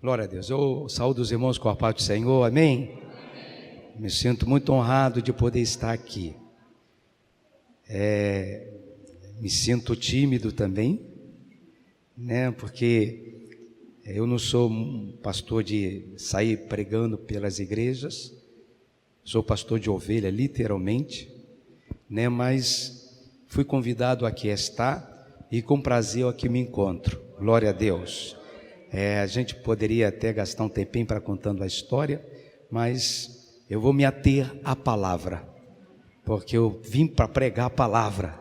Glória a Deus. Eu saúdo os irmãos com a paz do Senhor, amém? Me sinto muito honrado de poder estar aqui. Me sinto tímido também, né? Porque eu não sou um pastor de sair pregando pelas igrejas, sou pastor de ovelha, literalmente, né? Mas fui convidado aqui a estar e com prazer aqui me encontro. Glória a Deus. A gente poderia até gastar um tempinho para contando a história, mas eu vou me ater à palavra, porque eu vim para pregar a palavra,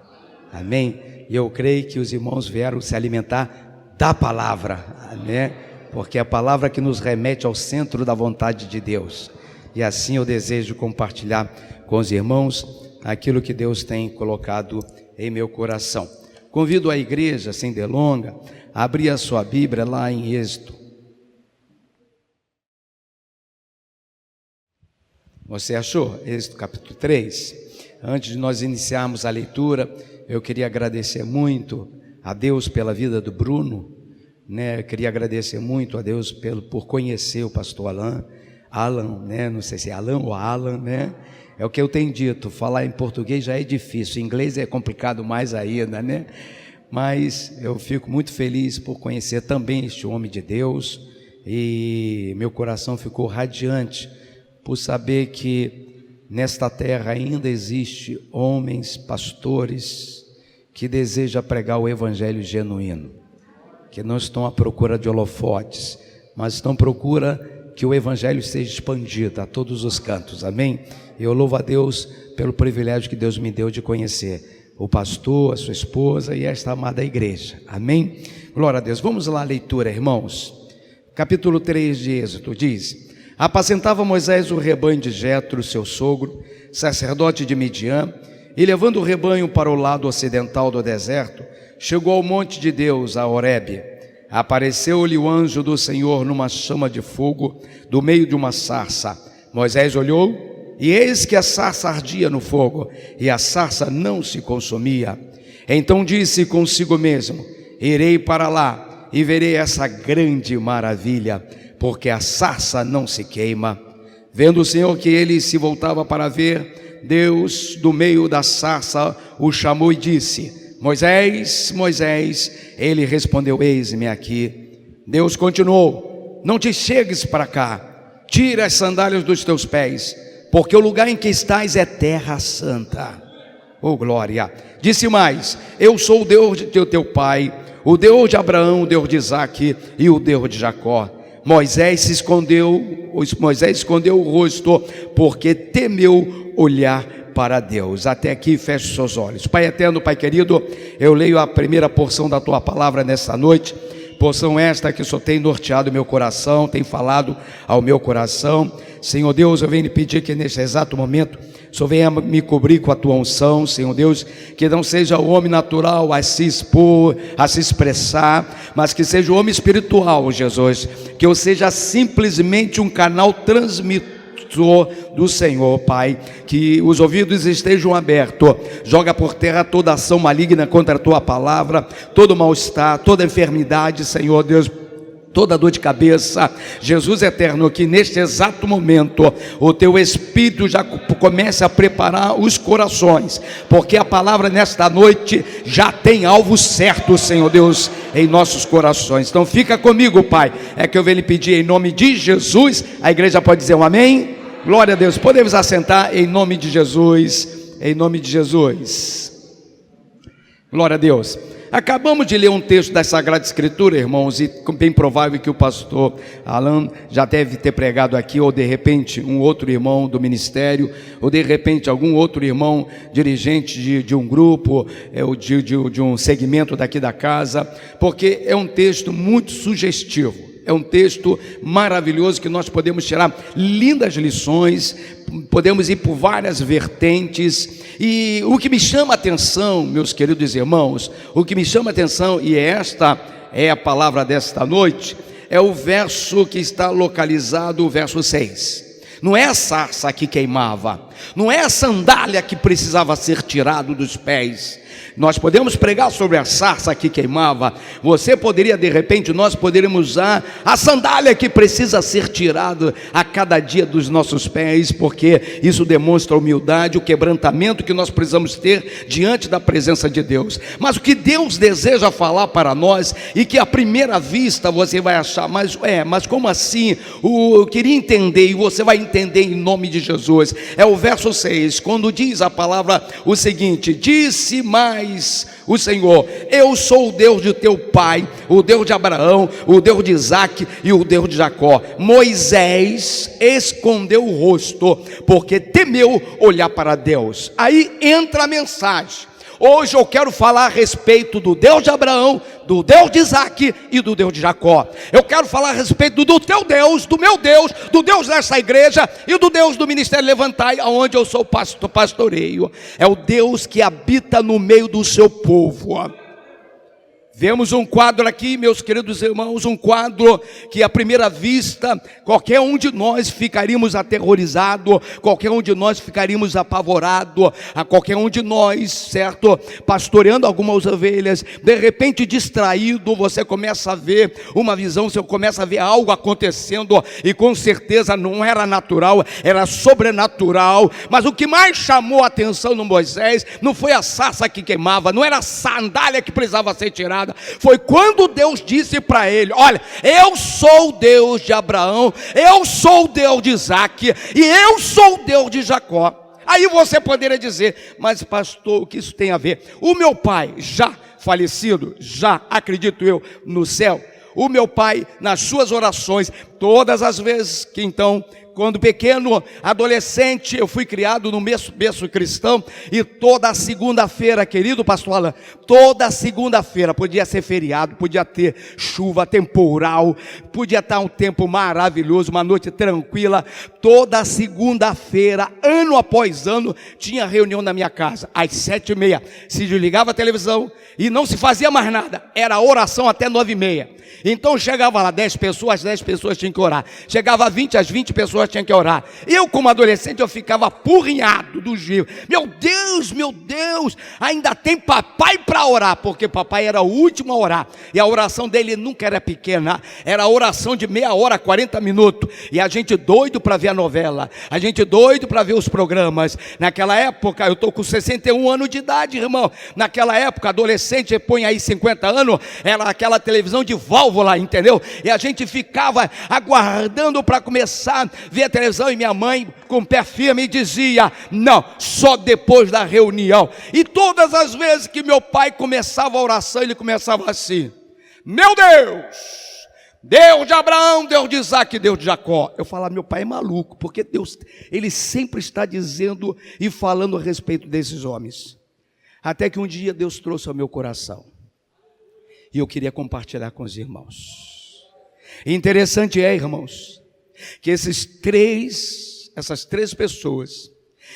amém? E eu creio que os irmãos vieram se alimentar da palavra, né? Porque é a palavra que nos remete ao centro da vontade de Deus. E assim eu desejo compartilhar com os irmãos aquilo que Deus tem colocado em meu coração. Convido a igreja, sem delonga, a abrir a sua Bíblia lá em Êxodo. Você achou? Êxodo capítulo 3. Antes de nós iniciarmos a leitura, eu queria agradecer muito a Deus pela vida do Bruno, né? Eu queria agradecer muito a Deus por conhecer o pastor Alan, né? Não sei se é Alan ou Alan, né? É o que eu tenho dito, falar em português já é difícil, em inglês é complicado mais ainda, né? Mas eu fico muito feliz por conhecer também este homem de Deus, e meu coração ficou radiante por saber que nesta terra ainda existe homens, pastores, que desejam pregar o evangelho genuíno, que não estão à procura de holofotes, mas estão à procura que o evangelho seja expandido a todos os cantos, amém? Eu louvo a Deus pelo privilégio que Deus me deu de conhecer o pastor, a sua esposa e esta amada igreja, amém? Glória a Deus. Vamos lá, leitura, irmãos. Capítulo 3 de Êxodo diz: apacentava Moisés o rebanho de Jetro, seu sogro, sacerdote de Midian, e levando o rebanho para o lado ocidental do deserto, chegou ao monte de Deus, a Horebe. Apareceu-lhe o anjo do Senhor numa chama de fogo, do meio de uma sarça. Moisés olhou, e eis que a sarça ardia no fogo, e a sarça não se consumia. Então disse consigo mesmo: irei para lá, e verei essa grande maravilha, porque a sarça não se queima. Vendo o Senhor que ele se voltava para ver, Deus do meio da sarça o chamou e disse: Moisés, Moisés. Ele respondeu: eis-me aqui. Deus continuou: não te chegues para cá, tira as sandálias dos teus pés, porque o lugar em que estás é terra santa. Oh glória! Disse mais: eu sou o Deus de teu pai, o Deus de Abraão, o Deus de Isaque e o Deus de Jacó. Moisés escondeu o rosto, porque temeu olhar para Deus. Até aqui, feche os seus olhos. Pai eterno, Pai querido, eu leio a primeira porção da tua palavra nesta noite, porção esta que só tem norteado meu coração, tem falado ao meu coração. Senhor Deus, eu venho lhe pedir que neste exato momento o Senhor venha me cobrir com a tua unção, Senhor Deus, que não seja o homem natural a se expor, a se expressar, mas que seja o homem espiritual, Jesus, que eu seja simplesmente um canal transmissor do Senhor, Pai, que os ouvidos estejam abertos. Joga por terra toda ação maligna contra a tua palavra, todo mal-estar, toda enfermidade, Senhor Deus, toda dor de cabeça. Jesus eterno, que neste exato momento o teu Espírito já comece a preparar os corações, porque a palavra nesta noite já tem alvo certo, Senhor Deus, em nossos corações. Então fica comigo, Pai, é que eu venho lhe pedir em nome de Jesus. A igreja pode dizer um amém? Glória a Deus. Podemos assentar em nome de Jesus, em nome de Jesus. Glória a Deus. Acabamos de ler um texto da Sagrada Escritura, irmãos, e bem provável que o pastor Alan já deve ter pregado aqui, ou de repente um outro irmão do ministério, ou de repente algum outro irmão dirigente de um grupo, ou de um segmento daqui da casa, porque é um texto muito sugestivo. É um texto maravilhoso que nós podemos tirar lindas lições, podemos ir por várias vertentes. E o que me chama a atenção, meus queridos irmãos, o que me chama a atenção, e esta é a palavra desta noite, é o verso que está localizado, o verso 6. Não é a sarça que queimava, Não é a sandália que precisava ser tirado dos pés. Nós podemos pregar sobre a sarça que queimava. Você poderia, de repente, nós poderíamos usar a sandália que precisa ser tirada a cada dia dos nossos pés, porque isso demonstra a humildade, o quebrantamento que nós precisamos ter diante da presença de Deus. Mas o que Deus deseja falar para nós, e que à primeira vista você vai achar, mas como assim? Eu queria entender, e você vai entender em nome de Jesus. É o verso 6, quando diz a palavra o seguinte: disse mais o Senhor: eu sou o Deus de teu pai, o Deus de Abraão, o Deus de Isaque e o Deus de Jacó. Moisés escondeu o rosto, porque temeu olhar para Deus. Aí entra a mensagem. Hoje eu quero falar a respeito do Deus de Abraão, do Deus de Isaque e do Deus de Jacó. Eu quero falar a respeito do teu Deus, do meu Deus, do Deus dessa igreja e do Deus do Ministério Levantai, onde eu sou pastoreio. É o Deus que habita no meio do seu povo. Vemos um quadro aqui, meus queridos irmãos, um quadro que à primeira vista qualquer um de nós ficaríamos aterrorizado, qualquer um de nós ficaríamos apavorado, a qualquer um de nós, certo, pastoreando algumas ovelhas, de repente distraído, você começa a ver uma visão, você começa a ver algo acontecendo, e com certeza não era natural, era sobrenatural. Mas o que mais chamou a atenção no Moisés não foi a sarça que queimava, não era a sandália que precisava ser tirada, foi quando Deus disse para ele: olha, eu sou o Deus de Abraão, eu sou o Deus de Isaque e eu sou o Deus de Jacó. Aí você poderia dizer: mas pastor, o que isso tem a ver? O meu pai já falecido, já acredito eu, no céu, o meu pai nas suas orações, todas as vezes que então, quando pequeno, adolescente, eu fui criado no berço cristão, e toda segunda-feira, querido pastor Alan, toda segunda-feira, podia ser feriado, podia ter chuva, temporal, podia estar um tempo maravilhoso, uma noite tranquila, toda segunda-feira, ano após ano, tinha reunião na minha casa, às 7h30, se desligava a televisão, e não se fazia mais nada, era oração até 9h30, então chegava lá 10 pessoas tinham que orar, chegava a 20, as 20 pessoas tinham que orar. Eu, como adolescente, eu ficava apurrinhado do giro. Meu Deus, ainda tem papai para orar, porque papai era o último a orar, e a oração dele nunca era pequena, era a oração de meia hora, 40 minutos, e a gente doido para ver a novela, a gente doido para ver os programas. Naquela época, eu estou com 61 anos de idade, irmão, naquela época, adolescente, põe aí 50 anos, era aquela televisão de válvula, entendeu? E a gente ficava aguardando para começar a ver a televisão, e minha mãe, com o pé firme, dizia: não, só depois da reunião. E todas as vezes que meu pai começava a oração, ele começava assim: meu Deus, Deus de Abraão, Deus de Isaque, Deus de Jacó. Eu falava: meu pai é maluco, porque Deus, ele sempre está dizendo e falando a respeito desses homens. Até que um dia Deus trouxe ao meu coração, e eu queria compartilhar com os irmãos. Interessante irmãos, que essas três pessoas,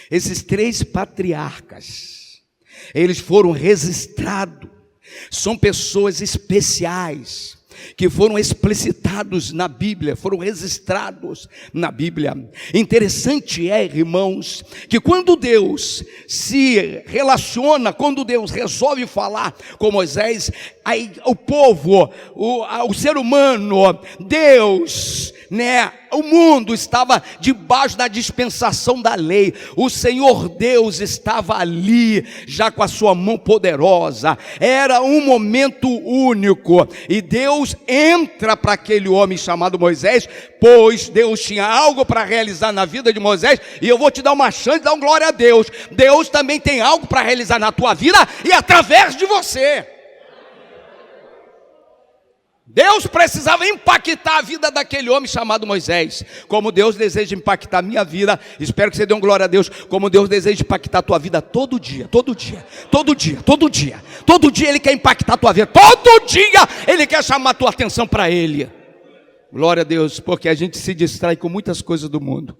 esses três patriarcas, eles foram registrados, são pessoas especiais, que foram explicitados na Bíblia, foram registrados na Bíblia. Interessante irmãos, que quando Deus se relaciona, quando Deus resolve falar com Moisés, aí o povo, o ser humano, Deus, o mundo estava debaixo da dispensação da lei. O Senhor Deus estava ali, já com a sua mão poderosa. Era um momento único, e Deus entra para aquele homem chamado Moisés, pois Deus tinha algo para realizar na vida de Moisés. E eu vou te dar uma chance de dar glória a Deus. Deus também tem algo para realizar na tua vida e através de você. Deus precisava impactar a vida daquele homem chamado Moisés, como Deus deseja impactar a minha vida. Espero que você dê uma glória a Deus, como Deus deseja impactar a tua vida todo dia. Todo dia Ele quer impactar a tua vida, todo dia Ele quer chamar a tua atenção para Ele. Glória a Deus, porque a gente se distrai com muitas coisas do mundo,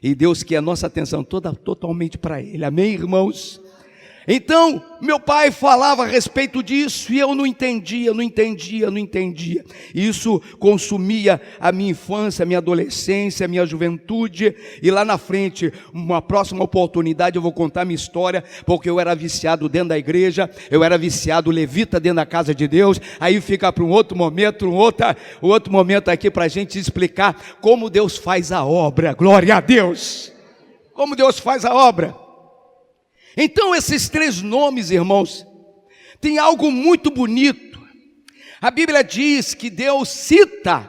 e Deus quer a nossa atenção toda totalmente para Ele. Amém, irmãos? Então, meu pai falava a respeito disso e eu não entendia. Isso consumia a minha infância, a minha adolescência, a minha juventude. E lá na frente, uma próxima oportunidade, eu vou contar a minha história, porque eu era viciado dentro da igreja, eu era viciado levita dentro da casa de Deus. Aí fica para um outro momento, outro momento aqui para a gente explicar como Deus faz a obra. Glória a Deus! Como Deus faz a obra. Então esses 3 nomes, irmãos, tem algo muito bonito. A Bíblia diz que Deus cita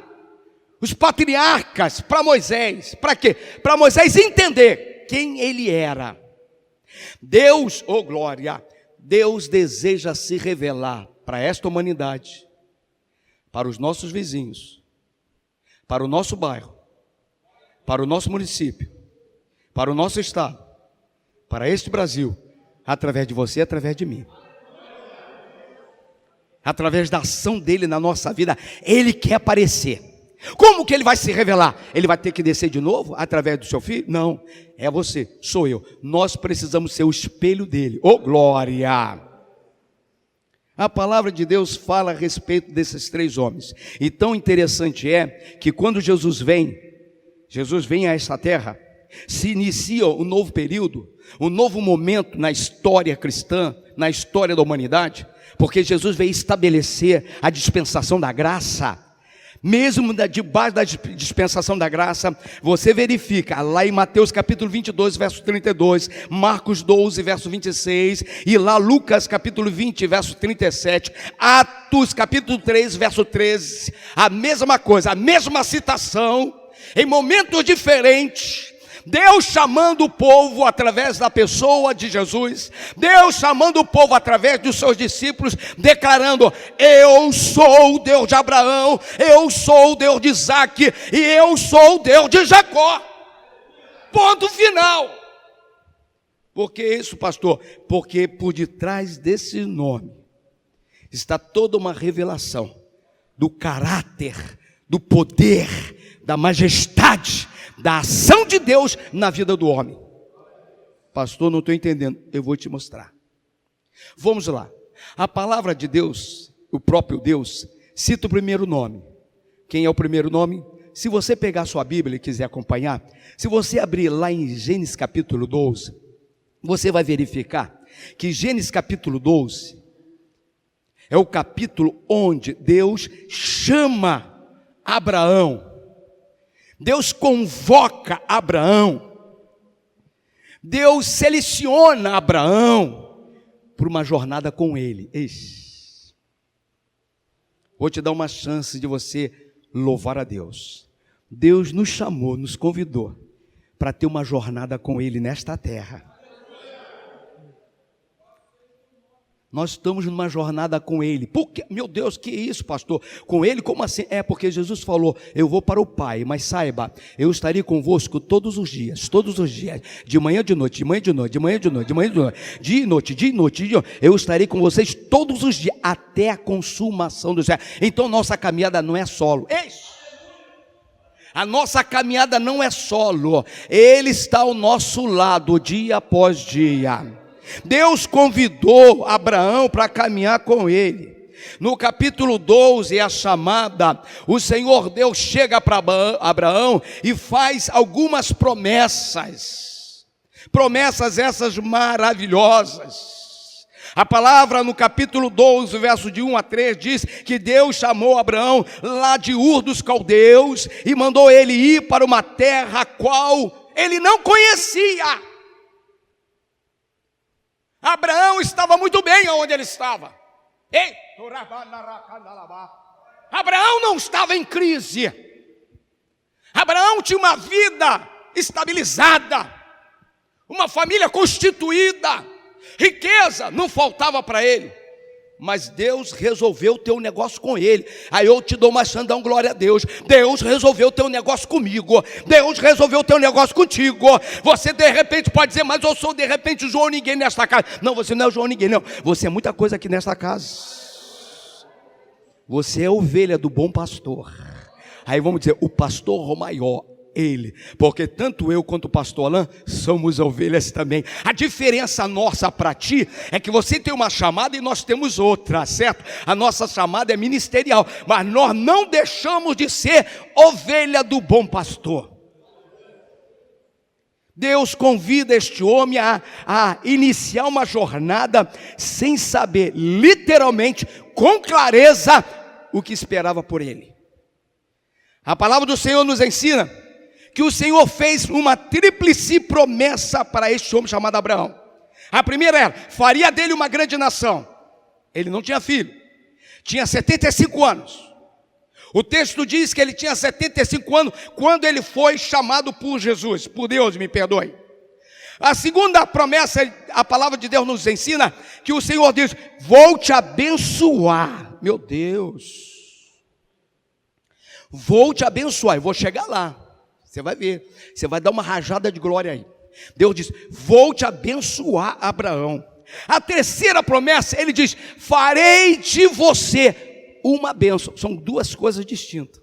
os patriarcas para Moisés. Para quê? Para Moisés entender quem ele era. Deus, oh glória, Deus deseja se revelar para esta humanidade, para os nossos vizinhos, para o nosso bairro, para o nosso município, para o nosso estado, para este Brasil, através de você, através de mim. Através da ação dele na nossa vida, ele quer aparecer. Como que ele vai se revelar? Ele vai ter que descer de novo, através do seu filho? Não, é você, sou eu. Nós precisamos ser o espelho dele. Oh glória! A palavra de Deus fala a respeito desses 3 homens. E tão interessante é que quando Jesus vem a esta terra, se inicia um novo período, um novo momento na história cristã, na história da humanidade, porque Jesus veio estabelecer a dispensação da graça. Mesmo debaixo da dispensação da graça, você verifica lá em Mateus capítulo 22, verso 32, Marcos 12, verso 26, e lá Lucas capítulo 20, verso 37, Atos capítulo 3, verso 13, a mesma coisa, a mesma citação, em momentos diferentes. Deus chamando o povo através da pessoa de Jesus, Deus chamando o povo através dos seus discípulos, declarando: eu sou o Deus de Abraão, eu sou o Deus de Isaac e eu sou o Deus de Jacó. Ponto final. Por que isso, pastor? Porque por detrás desse nome está toda uma revelação do caráter, do poder, da majestade, da ação de Deus na vida do homem. Pastor, não estou entendendo. Eu vou te mostrar. Vamos lá. A palavra de Deus, o próprio Deus, cita o primeiro nome. Quem é o primeiro nome? Se você pegar a sua Bíblia e quiser acompanhar, se você abrir lá em Gênesis capítulo 12, você vai verificar que Gênesis capítulo 12 é o capítulo onde Deus chama Abraão. Deus convoca Abraão, Deus seleciona Abraão para uma jornada com ele. Vou te dar uma chance de você louvar a Deus. Deus nos chamou, nos convidou para ter uma jornada com ele nesta terra. Nós estamos numa jornada com ele. Por que? Meu Deus, que isso, pastor? Com ele? Como assim? É porque Jesus falou: eu vou para o Pai, mas saiba, eu estarei convosco todos os dias, de manhã, de noite, de manhã, de noite, de manhã, de noite, de manhã, de noite, de noite, de noite, de noite. Eu estarei com vocês todos os dias, até a consumação do céu. Então nossa caminhada não é solo. A nossa caminhada não é solo. Ele está ao nosso lado, dia após dia. Deus convidou Abraão para caminhar com ele. No capítulo 12 é a chamada. O Senhor Deus chega para Abraão e faz algumas promessas. Promessas essas maravilhosas. A palavra no capítulo 12, verso de 1 a 3 diz que Deus chamou Abraão lá de Ur dos Caldeus e mandou ele ir para uma terra a qual ele não conhecia. Abraão estava muito bem onde ele estava. Abraão não estava em crise. Abraão tinha uma vida estabilizada, uma família constituída, riqueza não faltava para ele. Mas Deus resolveu ter um negócio com ele. Aí eu te dou uma chance, dá um glória a Deus. Deus resolveu ter um negócio comigo. Deus resolveu ter um negócio contigo. Você de repente pode dizer: mas eu sou de repente o João Ninguém nesta casa. Não, você não é o João Ninguém, não. Você é muita coisa aqui nesta casa. Você é a ovelha do bom pastor. Aí vamos dizer: o pastor maior Ele, porque tanto eu quanto o pastor Alain somos ovelhas também. A diferença nossa para ti é que você tem uma chamada e nós temos outra, certo? A nossa chamada é ministerial, mas nós não deixamos de ser ovelha do bom pastor. Deus convida este homem a iniciar uma jornada sem saber, literalmente, com clareza, o que esperava por ele. A palavra do Senhor nos ensina que o Senhor fez uma tríplice promessa para este homem chamado Abraão. A primeira era, faria dele uma grande nação. Ele não tinha filho, tinha 75 anos. O texto diz que ele tinha 75 anos quando ele foi chamado por Jesus, por Deus, me perdoe. A segunda promessa, a palavra de Deus nos ensina que o Senhor diz, vou te abençoar. Meu Deus, vou te abençoar, eu vou chegar lá, você vai ver, você vai dar uma rajada de glória aí. Deus diz, vou te abençoar, Abraão. A terceira promessa, ele diz, farei de você uma bênção. São duas coisas distintas.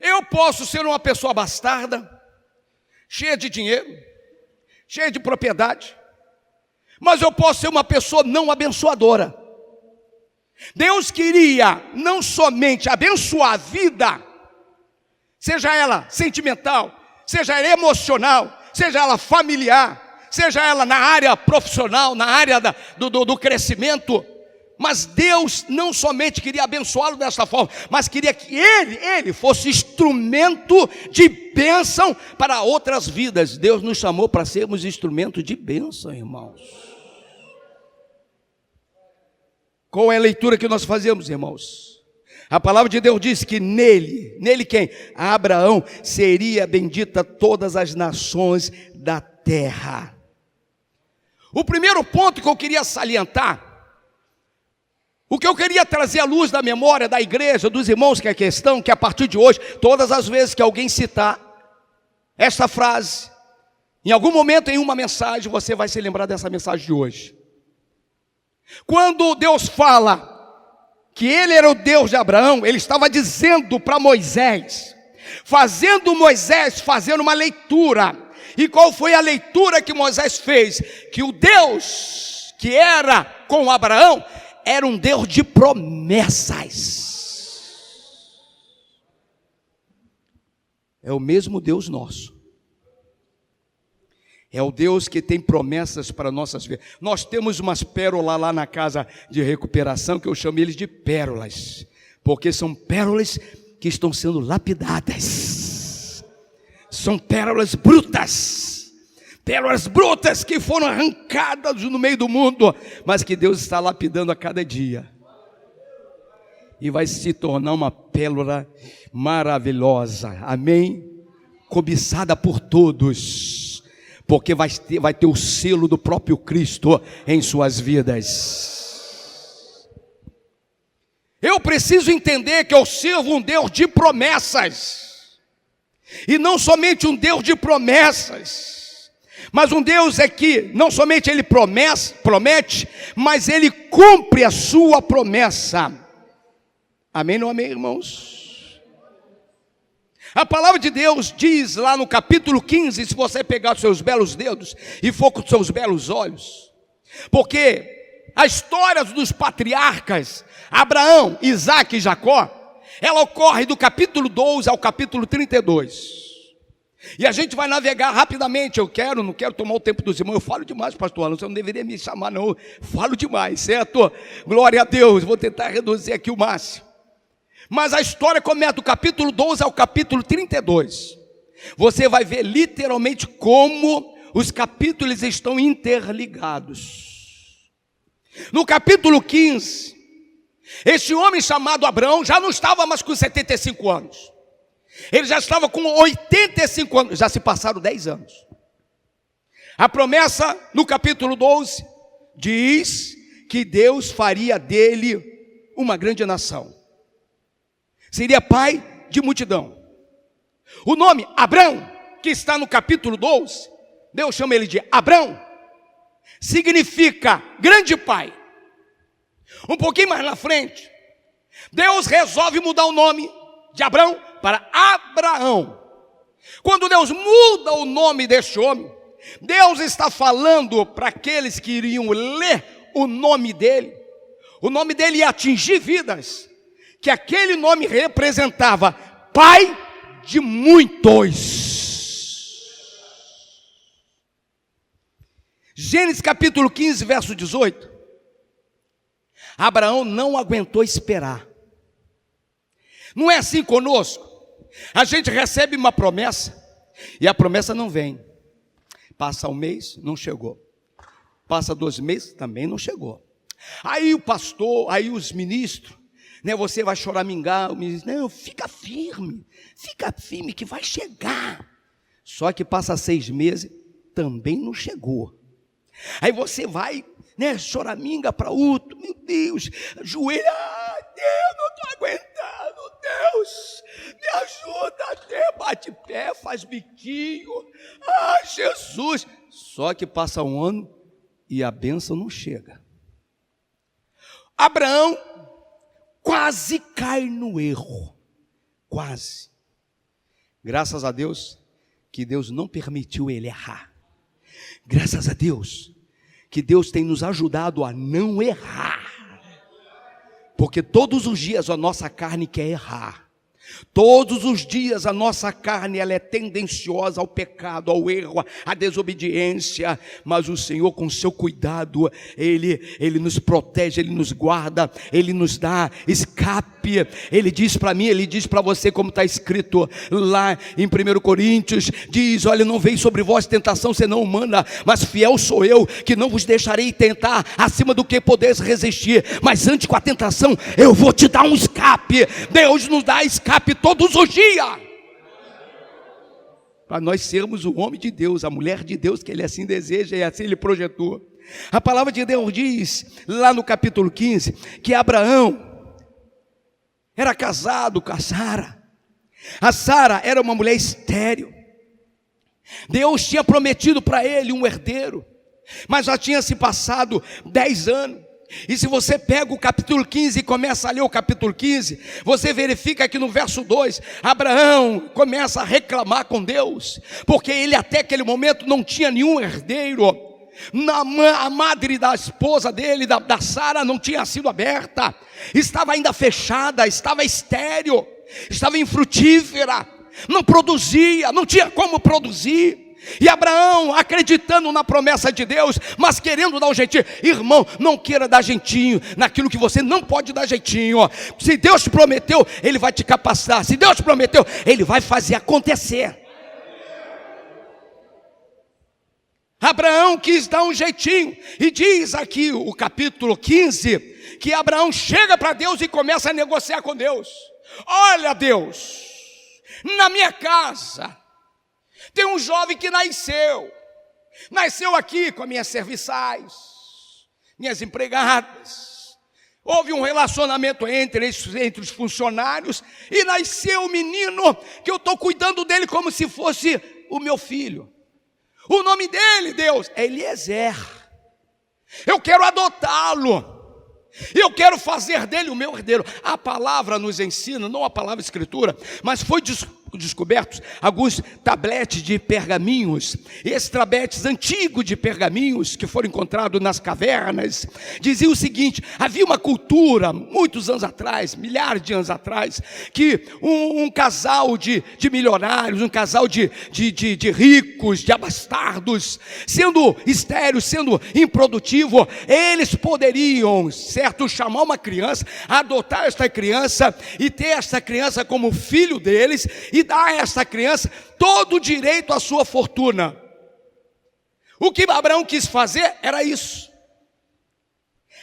Eu posso ser uma pessoa bastarda, cheia de dinheiro, cheia de propriedade, mas eu posso ser uma pessoa não abençoadora. Deus queria não somente abençoar a vida, seja ela sentimental, seja ela emocional, seja ela familiar, seja ela na área profissional, na área do crescimento, mas Deus não somente queria abençoá-lo dessa forma, mas queria que ele fosse instrumento de bênção para outras vidas. Deus nos chamou para sermos instrumento de bênção, irmãos. Qual é a leitura que nós fazemos, irmãos? A palavra de Deus diz que nele quem? A Abraão seria bendita todas as nações da terra. O primeiro ponto que eu queria salientar, o que eu queria trazer à luz da memória da igreja, dos irmãos que aqui estão, que a partir de hoje, todas as vezes que alguém citar esta frase, em algum momento em uma mensagem, você vai se lembrar dessa mensagem de hoje. Quando Deus fala que ele era o Deus de Abraão, ele estava dizendo para Moisés, fazendo uma leitura. E qual foi a leitura que Moisés fez? Que o Deus que era com Abraão era um Deus de promessas. É o mesmo Deus nosso. É o Deus que tem promessas para nossas vidas. Nós temos umas pérolas lá na casa de recuperação, que eu chamo eles de pérolas, porque são pérolas que estão sendo lapidadas. São pérolas brutas que foram arrancadas no meio do mundo, mas que Deus está lapidando a cada dia. E vai se tornar uma pérola maravilhosa, amém? Cobiçada por todos, porque vai ter o selo do próprio Cristo em suas vidas. Eu preciso entender que eu sirvo um Deus de promessas, e não somente um Deus de promessas, mas um Deus é que não somente Ele promete, mas Ele cumpre a sua promessa. Amém ou não amém, irmãos? A palavra de Deus diz lá no capítulo 15, se você pegar os seus belos dedos e for com os seus belos olhos, porque a história dos patriarcas, Abraão, Isaque e Jacó, ela ocorre do capítulo 12 ao capítulo 32. E a gente vai navegar rapidamente. Não quero tomar o tempo dos irmãos. Eu falo demais, pastor Alan, você não deveria me chamar não, falo demais, certo? Glória a Deus, vou tentar reduzir aqui o máximo. Mas a história começa do capítulo 12 ao capítulo 32. Você vai ver literalmente como os capítulos estão interligados. No capítulo 15, este homem chamado Abraão já não estava mais com 75 anos. Ele já estava com 85 anos, já se passaram 10 anos. A promessa no capítulo 12 diz que Deus faria dele uma grande nação. Seria pai de multidão. O nome Abrão, que está no capítulo 12, Deus chama ele de Abrão, significa grande pai. Um pouquinho mais na frente, Deus resolve mudar o nome de Abrão para Abraão. Quando Deus muda o nome deste homem, Deus está falando para aqueles que iriam ler o nome dele. O nome dele ia atingir vidas, que aquele nome representava pai de muitos. Gênesis capítulo 15, verso 18. Abraão não aguentou esperar. Não é assim conosco? A gente recebe uma promessa e a promessa não vem. Passa um mês, não chegou. Passa 2 meses, também não chegou. Aí o pastor, aí os ministros, né, você vai choramingar, o ministro, não, fica firme que vai chegar. Só que passa 6 meses, também não chegou. Aí você vai, né, choraminga para outro, meu Deus, ajoelha, Deus, não estou aguentando, Deus, me ajuda, até bate pé, faz biquinho, Jesus. Só que passa um ano e a bênção não chega. Abraão quase cai no erro, quase. Graças a Deus que Deus não permitiu ele errar. Graças a Deus que Deus tem nos ajudado a não errar, porque todos os dias a nossa carne quer errar. Todos os dias a nossa carne ela é tendenciosa ao pecado, ao erro, à desobediência, mas o Senhor com seu cuidado, Ele nos protege, Ele nos guarda, Ele nos dá escape. Ele diz para mim, Ele diz para você, como está escrito lá em 1 Coríntios, diz, olha, não veio sobre vós tentação senão humana, mas fiel sou eu, que não vos deixarei tentar acima do que podeis resistir, mas antes com a tentação, eu vou te dar um escape. Deus nos dá escape todos os dias, para nós sermos o homem de Deus, a mulher de Deus, que Ele assim deseja e assim Ele projetou. A palavra de Deus diz, lá no capítulo 15, que Abraão era casado com a Sara. A Sara era uma mulher estéril. Deus tinha prometido para ele um herdeiro, mas já tinha se passado 10 anos. E se você pega o capítulo 15 e começa a ler o capítulo 15, você verifica que no verso 2, Abraão começa a reclamar com Deus, porque ele até aquele momento não tinha nenhum herdeiro. A madre da esposa dele, da Sara, não tinha sido aberta, estava ainda fechada, estava estéril, estava infrutífera, não produzia, não tinha como produzir. E Abraão, acreditando na promessa de Deus, mas querendo dar um jeitinho. Irmão, não queira dar jeitinho naquilo que você não pode dar jeitinho. Se Deus te prometeu, Ele vai te capacitar. Se Deus te prometeu, Ele vai fazer acontecer. Abraão quis dar um jeitinho, e diz aqui o capítulo 15, que Abraão chega para Deus e começa a negociar com Deus. Olha, Deus, na minha casa tem um jovem que nasceu aqui com as minhas serviçais, minhas empregadas. Houve um relacionamento entre os funcionários, e nasceu um menino que eu estou cuidando dele como se fosse o meu filho. O nome dele, Deus, é Eliezer. Eu quero adotá-lo. Eu quero fazer dele o meu herdeiro. A palavra nos ensina, não a palavra escritura, mas foi descobertos alguns tabletes de pergaminhos. Esses tabletes antigos de pergaminhos que foram encontrados nas cavernas diziam o seguinte: havia uma cultura muitos anos atrás, milhares de anos atrás, que um casal de milionários, um casal de ricos, de abastardos, sendo estéril, sendo improdutivo, eles poderiam, certo, chamar uma criança, adotar esta criança e ter esta criança como filho deles, e dar a essa criança todo o direito à sua fortuna. O que Abraão quis fazer era isso: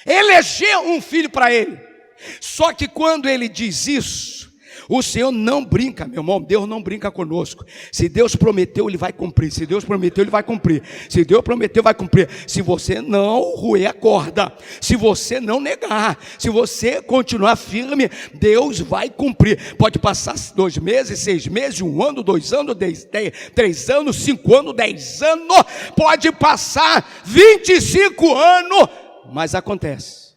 eleger um filho para ele. Só que quando ele diz isso, o Senhor não brinca, meu irmão. Deus não brinca conosco. Se Deus prometeu, Ele vai cumprir. Se Deus prometeu, Ele vai cumprir. Se Deus prometeu, vai cumprir. Se você não roer a corda, se você não negar, se você continuar firme, Deus vai cumprir. Pode passar 2 meses, 6 meses, 1 ano, 2 anos, 3 anos, 5 anos, 10 anos. Pode passar 25 anos, mas acontece.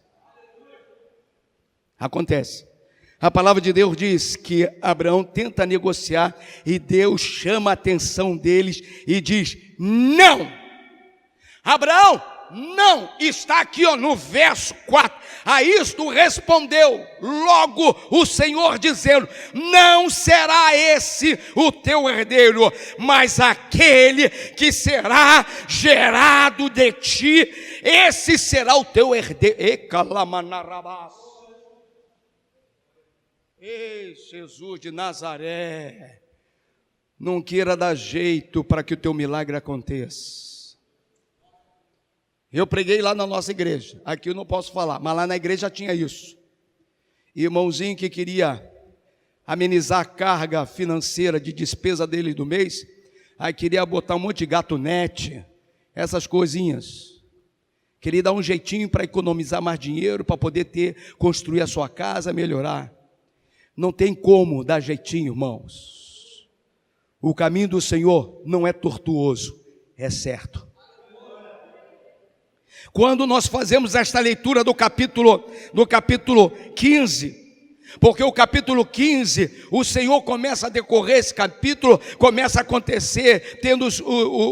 Acontece. A palavra de Deus diz que Abraão tenta negociar e Deus chama a atenção deles e diz: não! Abraão, não! Está aqui no verso 4. A isto respondeu logo o Senhor dizendo: não será esse o teu herdeiro, mas aquele que será gerado de ti, esse será o teu herdeiro. Ei, Jesus de Nazaré, não queira dar jeito para que o teu milagre aconteça. Eu preguei lá na nossa igreja, aqui eu não posso falar, mas lá na igreja tinha isso. Irmãozinho que queria amenizar a carga financeira de despesa dele do mês, aí queria botar um monte de gatunete, essas coisinhas. Queria dar um jeitinho para economizar mais dinheiro, para poder construir a sua casa, melhorar. Não tem como dar jeitinho, irmãos. O caminho do Senhor não é tortuoso, é certo. Quando nós fazemos esta leitura do capítulo 15, porque o capítulo 15, o Senhor começa a decorrer esse capítulo, começa a acontecer, tendo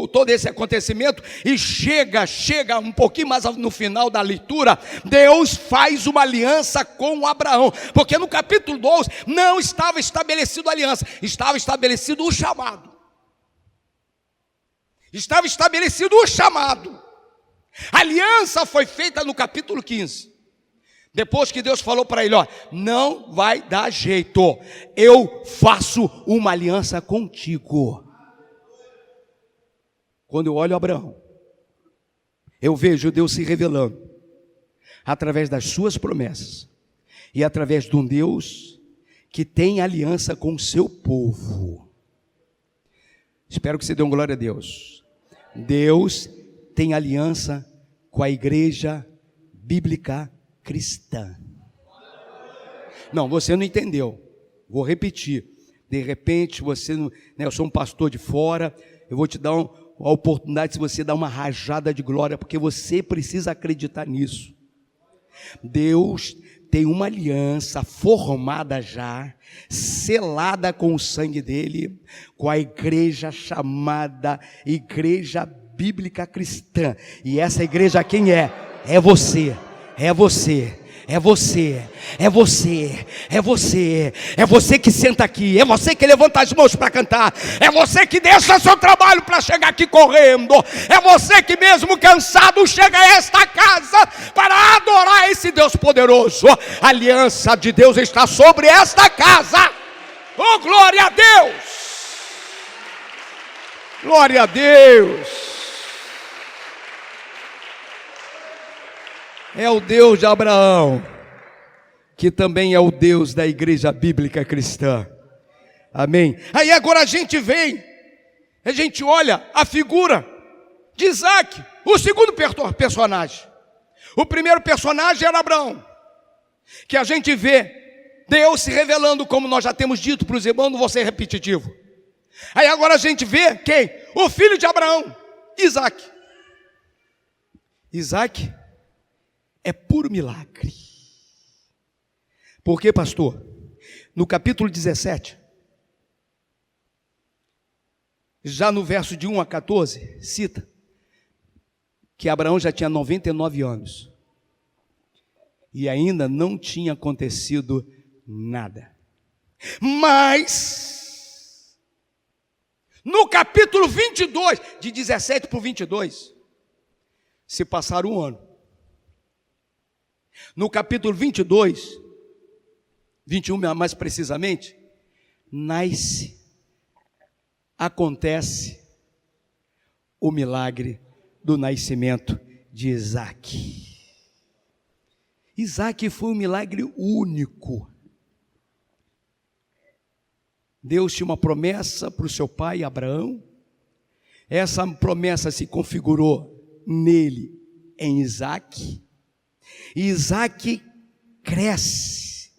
todo esse acontecimento, e chega um pouquinho mais no final da leitura, Deus faz uma aliança com Abraão, porque no capítulo 12 não estava estabelecido a aliança, estava estabelecido o chamado. A aliança foi feita no capítulo 15. Depois que Deus falou para ele: ó, não vai dar jeito, eu faço uma aliança contigo. Quando eu olho Abraão, eu vejo Deus se revelando através das suas promessas e através de um Deus que tem aliança com o seu povo. Espero que você dê uma glória a Deus. Deus tem aliança com a igreja bíblica cristã. Não, você não entendeu. Vou repetir. De repente, você não, né, eu sou um pastor de fora, eu vou te dar uma oportunidade de você dar uma rajada de glória, porque você precisa acreditar nisso. Deus tem uma aliança formada já, selada com o sangue dele, com a igreja chamada Igreja Bíblica Cristã. E essa igreja quem é? É você. É você, é você, é você, é você, é você que senta aqui, é você que levanta as mãos para cantar, é você que deixa seu trabalho para chegar aqui correndo, é você que mesmo cansado chega a esta casa para adorar esse Deus poderoso. A aliança de Deus está sobre esta casa. Oh, glória a Deus! Glória a Deus! É o Deus de Abraão, que também é o Deus da igreja bíblica cristã. Amém? Aí agora a gente olha a figura de Isaac, o segundo personagem. O primeiro personagem era Abraão, que a gente vê Deus se revelando, como nós já temos dito para os irmãos, não vou ser repetitivo. Aí agora a gente vê quem? O filho de Abraão, Isaac. Isaac é puro milagre. Por quê, pastor? No capítulo 17, já no verso de 1 a 14, cita que Abraão já tinha 99 anos e ainda não tinha acontecido nada. Mas no capítulo 22, de 17 para o 22, se passar um ano. No capítulo 22, 21 mais precisamente, acontece o milagre do nascimento de Isaac. Isaac foi um milagre único. Deus tinha uma promessa para o seu pai Abraão. Essa promessa se configurou nele, em Isaac. E Isaac cresce.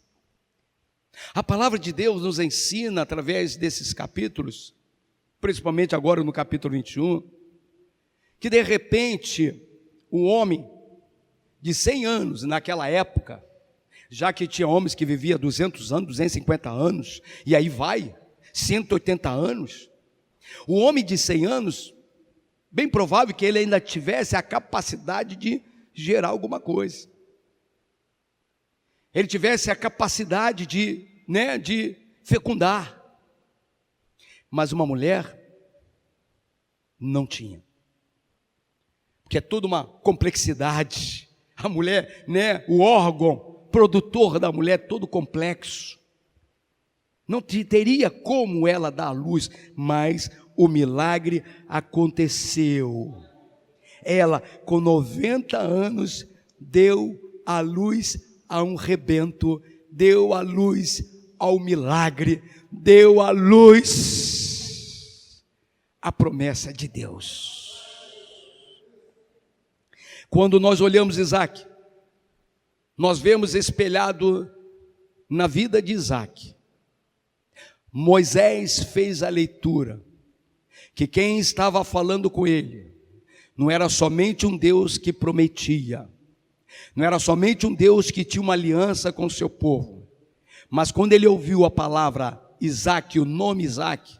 A palavra de Deus nos ensina através desses capítulos, principalmente agora no capítulo 21, que de repente um homem de 100 anos naquela época Já que tinha homens que viviam 200 anos, 250 anos, e aí vai, 180 anos. O homem de 100 anos, bem provável que ele ainda tivesse a capacidade de gerar alguma coisa. Ele tivesse a capacidade de fecundar. Mas uma mulher não tinha. Porque é toda uma complexidade. A mulher, o órgão produtor da mulher todo complexo. Não teria como ela dar à luz, mas o milagre aconteceu. Ela, com 90 anos, deu à luz a um rebento, deu à luz ao milagre, deu à luz a promessa de Deus. Quando nós olhamos Isaac, nós vemos espelhado na vida de Isaac. Moisés fez a leitura, que quem estava falando com ele, não era somente um Deus que prometia, não era somente um Deus que tinha uma aliança com o seu povo, mas quando ele ouviu a palavra Isaac, o nome Isaac,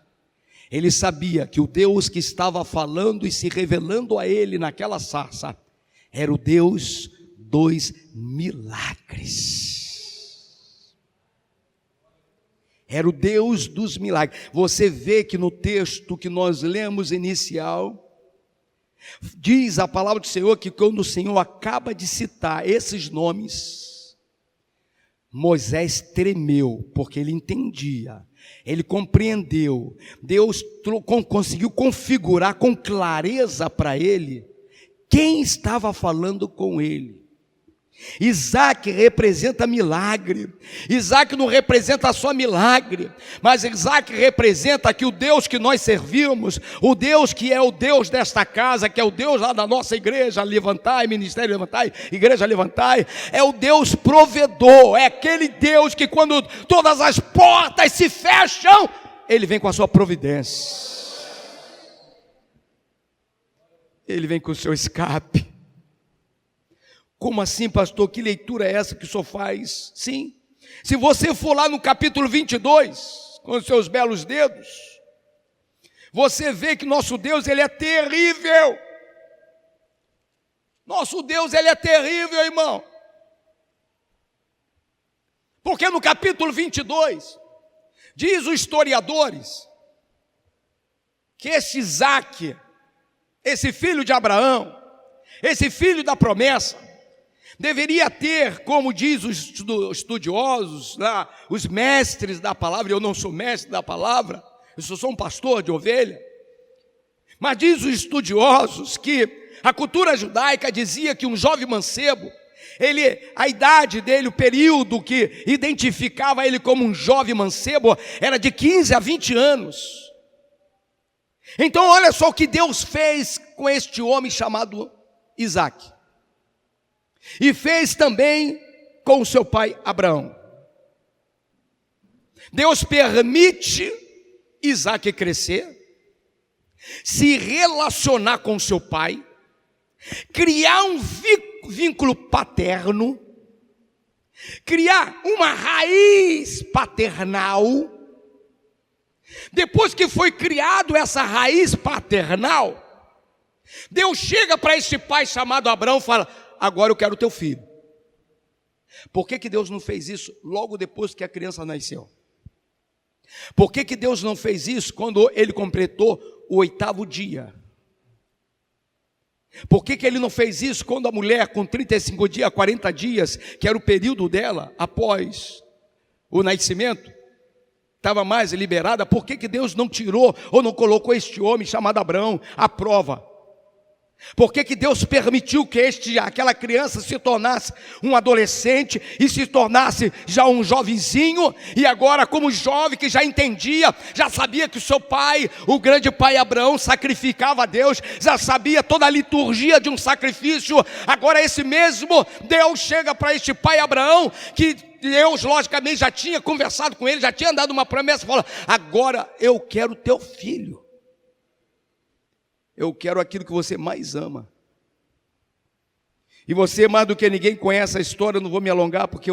ele sabia que o Deus que estava falando e se revelando a ele naquela sarça, era o Deus dos milagres. Era o Deus dos milagres. Você vê que no texto que nós lemos inicial, diz a palavra do Senhor que quando o Senhor acaba de citar esses nomes, Moisés tremeu, porque ele entendia, ele compreendeu. Deus conseguiu configurar com clareza para ele quem estava falando com ele. Isaac representa milagre. Isaac não representa só milagre, mas Isaac representa que o Deus que nós servimos, o Deus que é o Deus desta casa, que é o Deus lá da nossa igreja Levantai, Ministério Levantai, Igreja Levantai, é o Deus provedor, é aquele Deus que quando todas as portas se fecham, Ele vem com a sua providência, Ele vem com o seu escape. Como assim, pastor? Que leitura é essa que o senhor faz? Sim, se você for lá no capítulo 22, com os seus belos dedos, você vê que nosso Deus, Ele é terrível. Nosso Deus, Ele é terrível, irmão. Porque no capítulo 22, diz os historiadores, que esse Isaac, esse filho de Abraão, esse filho da promessa, deveria ter, como diz os estudiosos, os mestres da palavra. Eu não sou mestre da palavra, eu só sou um pastor de ovelha, mas diz os estudiosos que a cultura judaica dizia que um jovem mancebo, a idade dele, o período que identificava ele como um jovem mancebo, era de 15 a 20 anos. Então olha só o que Deus fez com este homem chamado Isaac. E fez também com o seu pai Abraão. Deus permite Isaac crescer, se relacionar com seu pai, criar um vínculo paterno, criar uma raiz paternal. Depois que foi criado essa raiz paternal, Deus chega para este pai chamado Abraão e fala: agora eu quero o teu filho. Por que Deus não fez isso logo depois que a criança nasceu? Por que Deus não fez isso quando ele completou o 8º dia? Por que ele não fez isso quando a mulher com 35 dias, 40 dias, que era o período dela após o nascimento, estava mais liberada? Por que Deus não tirou ou não colocou este homem chamado Abraão à prova? Por que Deus permitiu que aquela criança se tornasse um adolescente e se tornasse já um jovenzinho, e agora como jovem que já entendia, já sabia que o seu pai, o grande pai Abraão, sacrificava a Deus, já sabia toda a liturgia de um sacrifício. Agora esse mesmo Deus chega para este pai Abraão, que Deus logicamente já tinha conversado com ele, já tinha dado uma promessa, fala: agora eu quero teu filho. Eu quero aquilo que você mais ama. E você, mais do que ninguém, conhece a história. Eu não vou me alongar, porque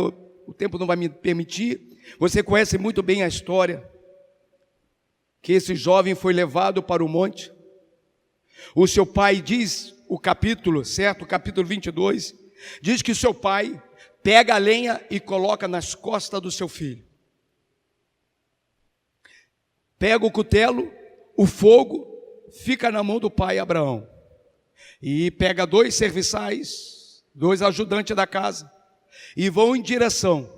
o tempo não vai me permitir. Você conhece muito bem a história, que esse jovem foi levado para o monte. O seu pai diz, o capítulo 22, diz que o seu pai pega a lenha e coloca nas costas do seu filho. Pega o cutelo, o fogo fica na mão do pai Abraão. E pega 2 serviçais, 2 ajudantes da casa, e vão em direção.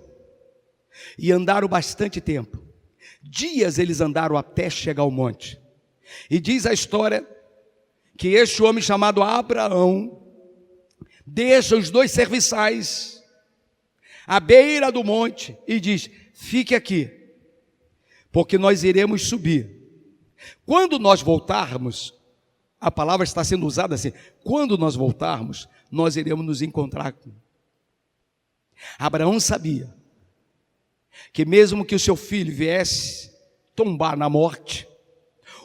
E andaram bastante tempo. Dias eles andaram até chegar ao monte. E diz a história que este homem chamado Abraão deixa os 2 serviçais à beira do monte e diz: fique aqui, porque nós iremos subir. Quando nós voltarmos, a palavra está sendo usada assim, quando nós voltarmos, nós iremos nos encontrar. Abraão sabia que mesmo que o seu filho viesse tombar na morte,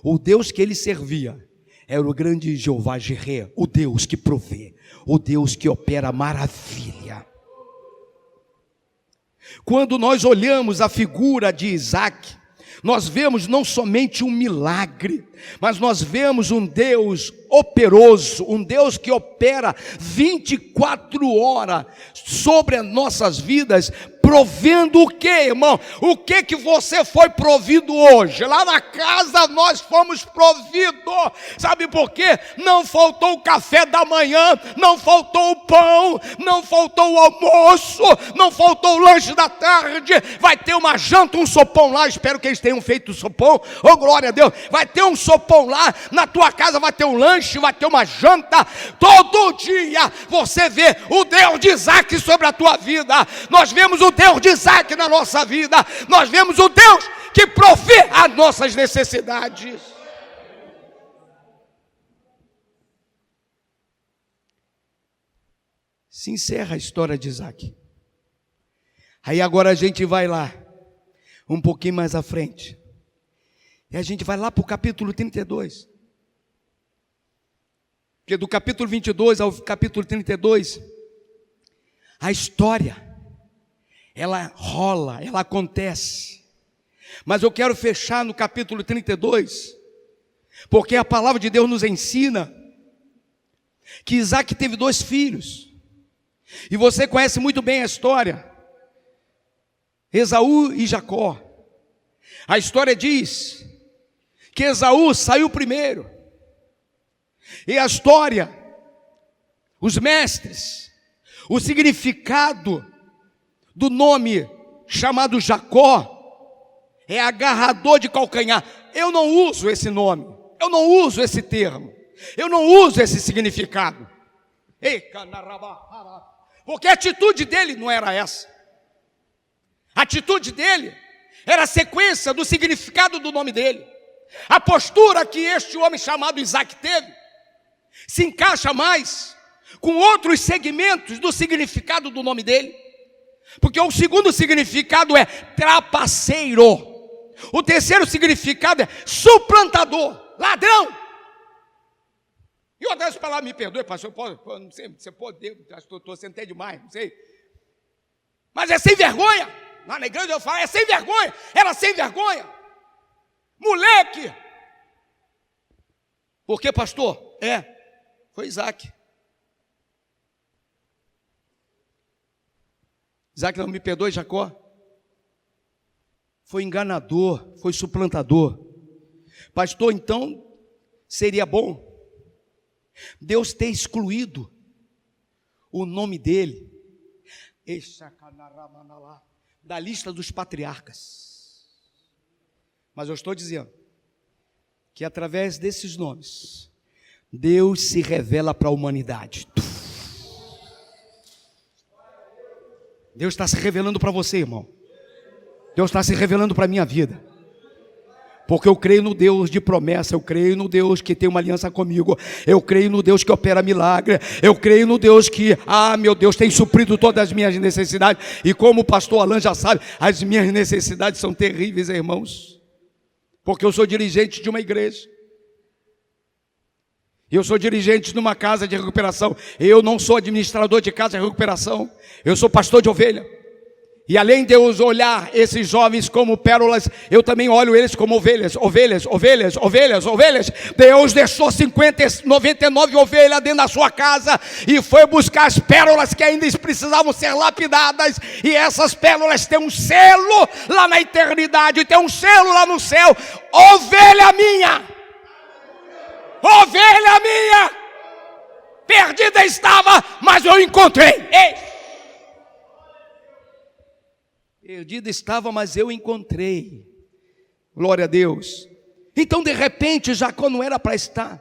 o Deus que ele servia era o grande Jeová Jireh, o Deus que provê, o Deus que opera maravilha. Quando nós olhamos a figura de Isaac, nós vemos não somente um milagre, mas nós vemos um Deus operoso, um Deus que opera 24 horas sobre as nossas vidas, provendo o que, irmão? O que você foi provido hoje? Lá na casa nós fomos providos. Sabe por quê? Não faltou o café da manhã, não faltou o pão, não faltou o almoço, não faltou o lanche da tarde. Vai ter uma janta, um sopão lá. Espero que eles tenham feito sopão. Oh, glória a Deus. Vai ter um sopão lá. Na tua casa vai ter um lanche, vai ter uma janta. Todo dia você vê o Deus de Isaac sobre a tua vida. Nós vemos o Deus de Isaac na nossa vida. Nós vemos o Deus que provê as nossas necessidades. Se encerra a história de Isaac. Aí agora a gente vai lá, um pouquinho mais à frente. E a gente vai lá para o capítulo 32. Porque do capítulo 22 ao capítulo 32, a história, ela rola, ela acontece. Mas eu quero fechar no capítulo 32, porque a palavra de Deus nos ensina que Isaac teve 2 filhos. E você conhece muito bem a história, Esaú e Jacó. A história diz que Esaú saiu primeiro. E a história, os mestres, o significado do nome chamado Jacó é agarrador de calcanhar. Eu não uso esse nome, eu não uso esse termo, eu não uso esse significado. Porque a atitude dele não era essa. A atitude dele era a sequência do significado do nome dele. A postura que este homem chamado Isaac teve se encaixa mais com outros segmentos do significado do nome dele. Porque o segundo significado é trapaceiro. O terceiro significado é suplantador, ladrão. E outras palavras, me perdoe, pastor, não sei, você pode, estou sendo até demais, não sei. Mas é sem vergonha. Lá na igreja eu falo, é sem vergonha. Era sem vergonha. Moleque. Por que, pastor? Foi Isaac. Isaac, não me perdoe, Jacó. Foi enganador, foi suplantador. Pastor, então, seria bom Deus ter excluído o nome dele da lista dos patriarcas. Mas eu estou dizendo que através desses nomes, Deus se revela para a humanidade. Deus está se revelando para você, irmão. Deus está se revelando para a minha vida. Porque eu creio no Deus de promessa, eu creio no Deus que tem uma aliança comigo, eu creio no Deus que opera milagre, eu creio no Deus que, meu Deus, tem suprido todas as minhas necessidades. E como o pastor Alan já sabe, as minhas necessidades são terríveis, irmãos. Porque eu sou dirigente de uma igreja. Eu sou dirigente de uma casa de recuperação. Eu não sou administrador de casa de recuperação. Eu sou pastor de ovelha. E além de eu olhar esses jovens como pérolas, eu também olho eles como ovelhas, ovelhas, ovelhas, ovelhas, ovelhas. Deus deixou 99 ovelhas dentro da sua casa e foi buscar as pérolas que ainda precisavam ser lapidadas. E essas pérolas têm um selo lá na eternidade, tem um selo lá no céu. Ovelha minha, ovelha minha, perdida estava, mas eu encontrei. Ei! Perdida estava, mas eu encontrei. Glória a Deus. Então, de repente, Jacó não era para estar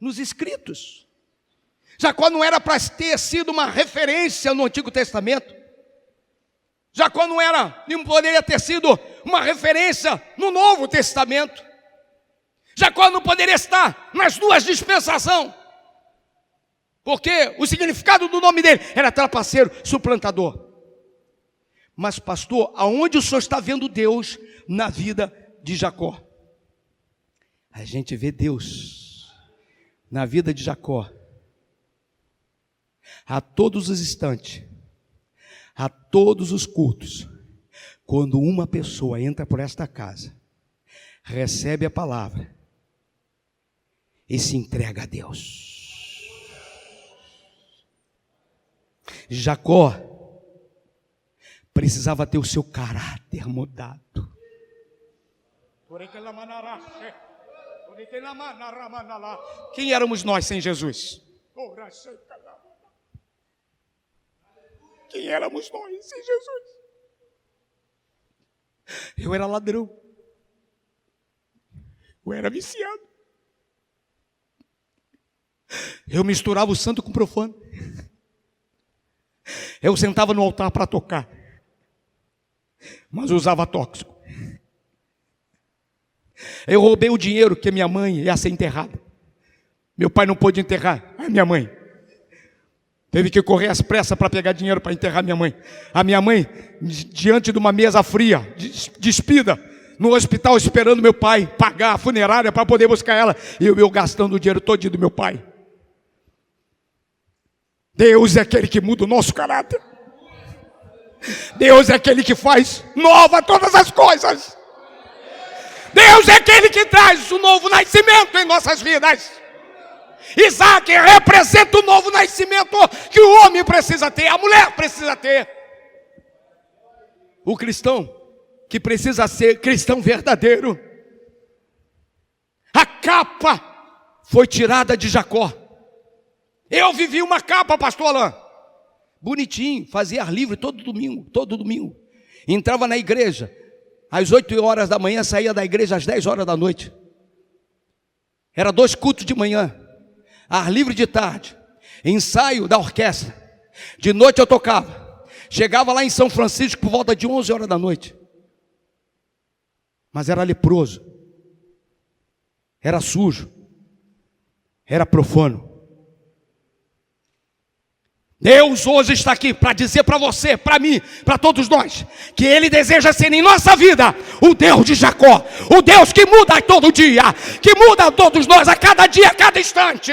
nos escritos. Jacó não era para ter sido uma referência no Antigo Testamento. Jacó não poderia ter sido uma referência no Novo Testamento. Jacó não poderia estar nas duas dispensações. Porque o significado do nome dele era trapaceiro, suplantador. Mas pastor, aonde o senhor está vendo Deus na vida de Jacó? A gente vê Deus na vida de Jacó a todos os instantes, a todos os cultos. Quando uma pessoa entra por esta casa, recebe a palavra e se entrega a Deus. Jacó precisava ter o seu caráter mudado. Quem éramos nós sem Jesus? Quem éramos nós sem Jesus? Eu era ladrão. Eu era viciado. Eu misturava o santo com o profano. Eu sentava no altar para tocar, mas usava tóxico. Eu roubei o dinheiro que minha mãe ia ser enterrada. Meu pai não pôde enterrar a minha mãe. Teve que correr às pressas para pegar dinheiro para enterrar minha mãe. A minha mãe, diante de uma mesa fria, despida, no hospital esperando meu pai pagar a funerária para poder buscar ela. E eu gastando o dinheiro todinho do meu pai. Deus é aquele que muda o nosso caráter. Deus é aquele que faz nova todas as coisas. Deus é aquele que traz o novo nascimento em nossas vidas. Isaac representa o novo nascimento que o homem precisa ter, a mulher precisa ter. O cristão que precisa ser cristão verdadeiro. A capa foi tirada de Jacó. Eu vivi uma capa, pastor Alain. Bonitinho, fazia ar livre todo domingo. Entrava na igreja às 8 horas da manhã, saía da igreja às 10 horas da noite. Era 2 cultos de manhã, ar livre de tarde, ensaio da orquestra. De noite eu tocava. Chegava lá em São Francisco por volta de 11 horas da noite. Mas era leproso, era sujo, era profano. Deus hoje está aqui para dizer para você, para mim, para todos nós, que Ele deseja ser em nossa vida o Deus de Jacó, o Deus que muda a todo dia, que muda a todos nós, a cada dia, a cada instante.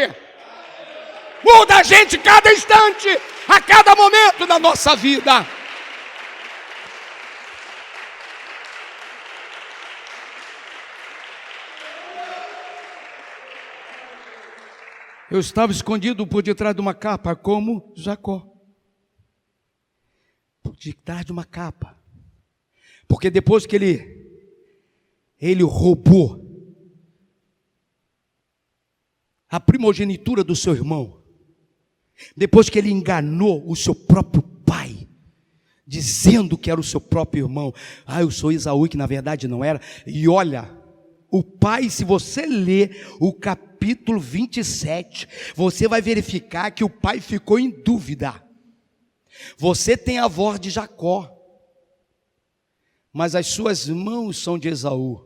Muda a gente a cada instante, a cada momento da nossa vida. Eu estava escondido por detrás de uma capa, como Jacó. Por detrás de uma capa. Porque depois que ele roubou a primogenitura do seu irmão, depois que ele enganou o seu próprio pai, dizendo que era o seu próprio irmão, eu sou Esaú, que na verdade não era. E olha, o pai, se você ler o capítulo 27, você vai verificar que o pai ficou em dúvida. Você tem a voz de Jacó, mas as suas mãos são de Esaú,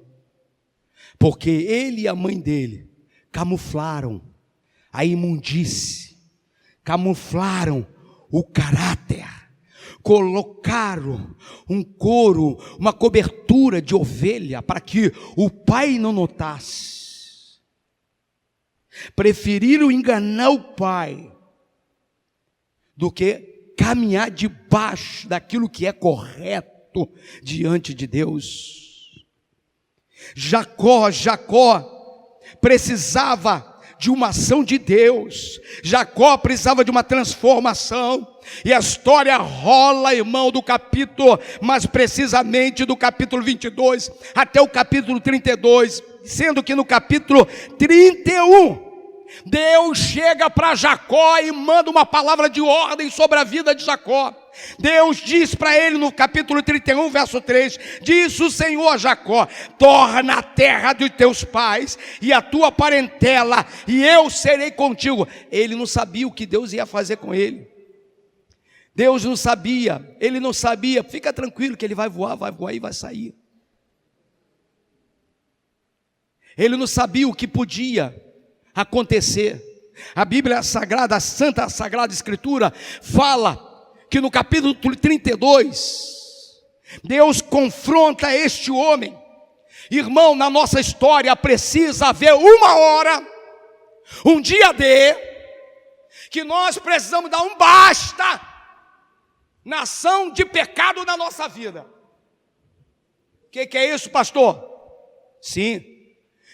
porque ele e a mãe dele camuflaram a imundície, camuflaram o caráter, colocaram um couro, uma cobertura de ovelha para que o pai não notasse. Preferiram enganar o pai do que caminhar debaixo daquilo que é correto diante de Deus. Jacó precisava de uma ação de Deus. Jacó precisava de uma transformação. E a história rola, irmão, do capítulo, mas precisamente do capítulo 22 até o capítulo 32, sendo que no capítulo 31, Deus chega para Jacó e manda uma palavra de ordem sobre a vida de Jacó. Deus diz para ele no capítulo 31, verso 3, diz o Senhor a Jacó: torna a terra dos teus pais e a tua parentela, e eu serei contigo. Ele não sabia o que Deus ia fazer com ele. Deus não sabia, ele não sabia. Fica tranquilo que ele vai voar e vai sair. Ele não sabia o que podia acontecer. A Bíblia Sagrada, a Sagrada Escritura, fala que no capítulo 32, Deus confronta este homem. Irmão, na nossa história precisa haver uma hora, um dia que nós precisamos dar um basta na ação de pecado na nossa vida. O que é isso, pastor? Sim,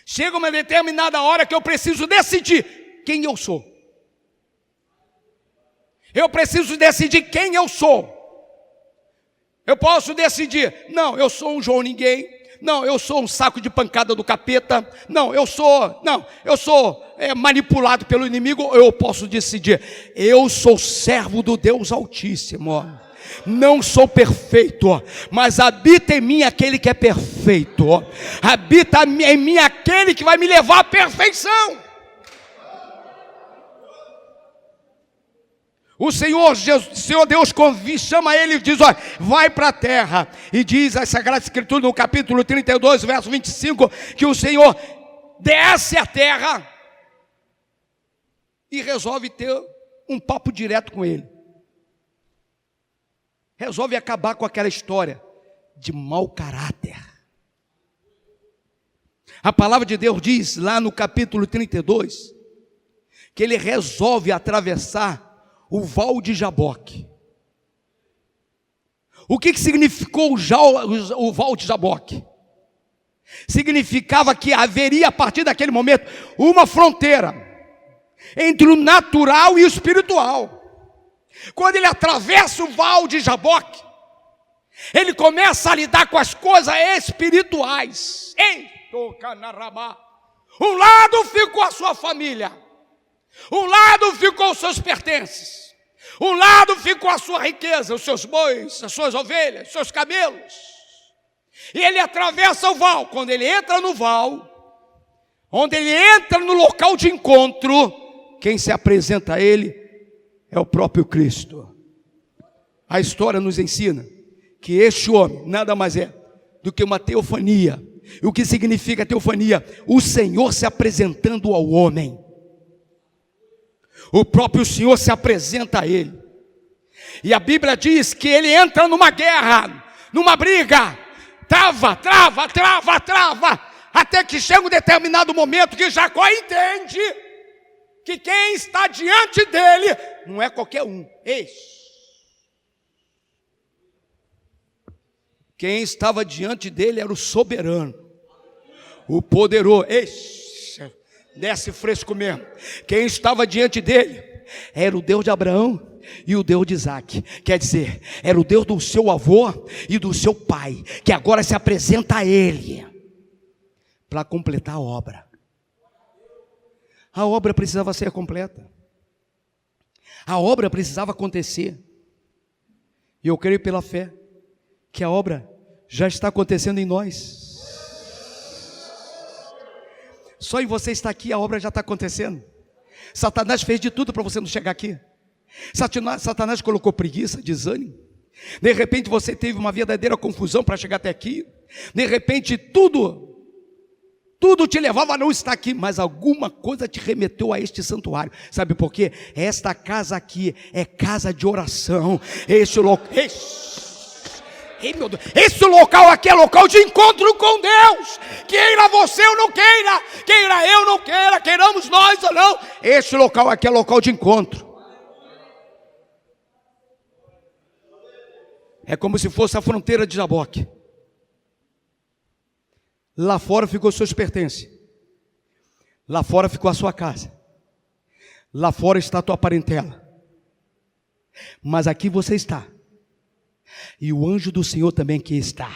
chega uma determinada hora que eu preciso decidir quem eu sou. Eu preciso decidir quem eu sou. Eu posso decidir: não, eu sou um João Ninguém. Não, eu sou um saco de pancada do capeta. Não, eu sou manipulado pelo inimigo. Eu posso decidir: eu sou servo do Deus Altíssimo. Não sou perfeito, mas habita em mim aquele que é perfeito. Habita em mim aquele que vai me levar à perfeição. O Senhor Deus chama ele e diz: olha, vai para a terra. E diz a Sagrada Escritura no capítulo 32, verso 25, que o Senhor desce à terra e resolve ter um papo direto com ele. Resolve acabar com aquela história de mau caráter. A palavra de Deus diz lá no capítulo 32 que ele resolve atravessar o Val de Jaboque. O que significou o Val de Jaboque? Significava que haveria a partir daquele momento uma fronteira entre o natural e o espiritual. Quando ele atravessa o Val de Jaboque, ele começa a lidar com as coisas espirituais. Um lado ficou a sua família, um lado ficou os seus pertences, um lado ficou a sua riqueza, os seus bois, as suas ovelhas, os seus camelos. E ele atravessa o Val. Quando ele entra no Val, onde ele entra no local de encontro, quem se apresenta a ele é o próprio Cristo. A história nos ensina que este homem nada mais é do que uma teofania. E o que significa teofania? O Senhor se apresentando ao homem. O próprio Senhor se apresenta a ele. E a Bíblia diz que ele entra numa guerra, numa briga. Trava, até que chega um determinado momento que Jacó entende que quem está diante dele não é qualquer um. Quem estava diante dele era o soberano, o poderoso. Desce fresco mesmo. Quem estava diante dele era o Deus de Abraão e o Deus de Isaac. Quer dizer, era o Deus do seu avô e do seu pai, que agora se apresenta a ele para completar a obra. A obra precisava ser completa. A obra precisava acontecer. E eu creio pela fé que a obra já está acontecendo em nós. Só em você estar aqui, a obra já está acontecendo. Satanás fez de tudo para você não chegar aqui. Satanás colocou preguiça, desânimo. De repente você teve uma verdadeira confusão para chegar até aqui. De repente tudo te levava a não estar aqui, mas alguma coisa te remeteu a este santuário. Sabe por quê? Esta casa aqui é casa de oração. Esse local aqui é local de encontro com Deus. Queira você ou não queira, queira eu ou não queira, queiramos nós ou não, este local aqui é local de encontro. é como se fosse a fronteira de Jaboque. Lá fora ficou seus pertences. Lá fora ficou a sua casa. Lá fora está a tua parentela. Mas aqui você está. E o anjo do Senhor também aqui está.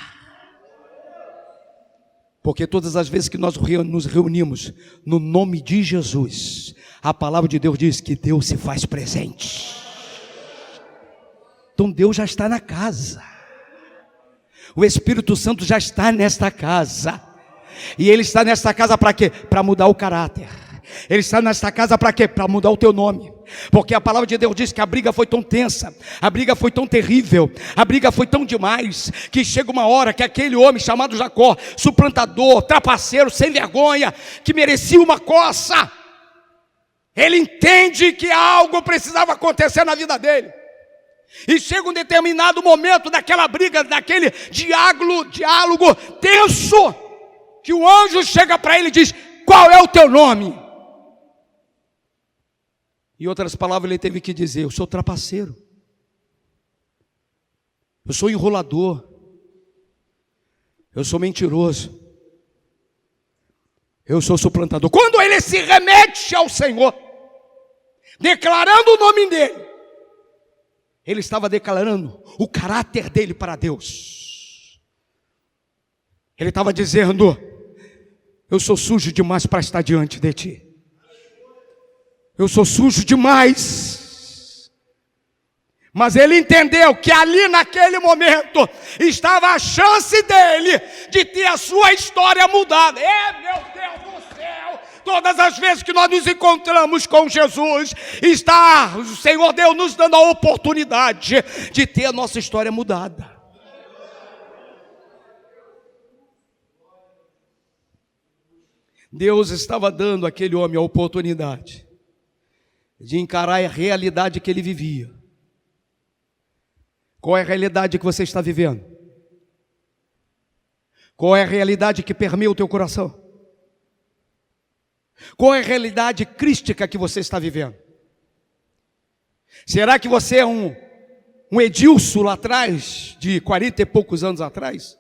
Porque todas as vezes que nós nos reunimos no nome de Jesus, a palavra de Deus diz que Deus se faz presente. Então Deus já está na casa. O Espírito Santo já está nesta casa. E Ele está nesta casa para quê? Para mudar o caráter. Ele está nesta casa para quê? Para mudar o teu nome. Porque a palavra de Deus diz que a briga foi tão tensa, a briga foi tão terrível, a briga foi tão demais, que chega uma hora que aquele homem chamado Jacó, suplantador, trapaceiro, sem vergonha, que merecia uma coça, ele entende que algo precisava acontecer na vida dele. E chega um determinado momento daquela briga, daquele diálogo tenso, que o anjo chega para ele e diz: qual é o teu nome? Em outras palavras, ele teve que dizer: eu sou trapaceiro, eu sou enrolador, eu sou mentiroso, eu sou suplantador. Quando ele se remete ao Senhor, declarando o nome dele, ele estava declarando o caráter dele para Deus. Ele estava dizendo: eu sou sujo demais para estar diante de ti. Eu sou sujo demais. Mas ele entendeu que ali naquele momento estava a chance dele de ter a sua história mudada. Meu Deus do céu! Todas as vezes que nós nos encontramos com Jesus, está o Senhor Deus nos dando a oportunidade de ter a nossa história mudada. Deus estava dando àquele homem a oportunidade de encarar a realidade que ele vivia. Qual é a realidade que você está vivendo? Qual é a realidade que permeia o teu coração? Qual é a realidade crística que você está vivendo? Será que você é um Edilson lá atrás, de 40 e poucos anos atrás?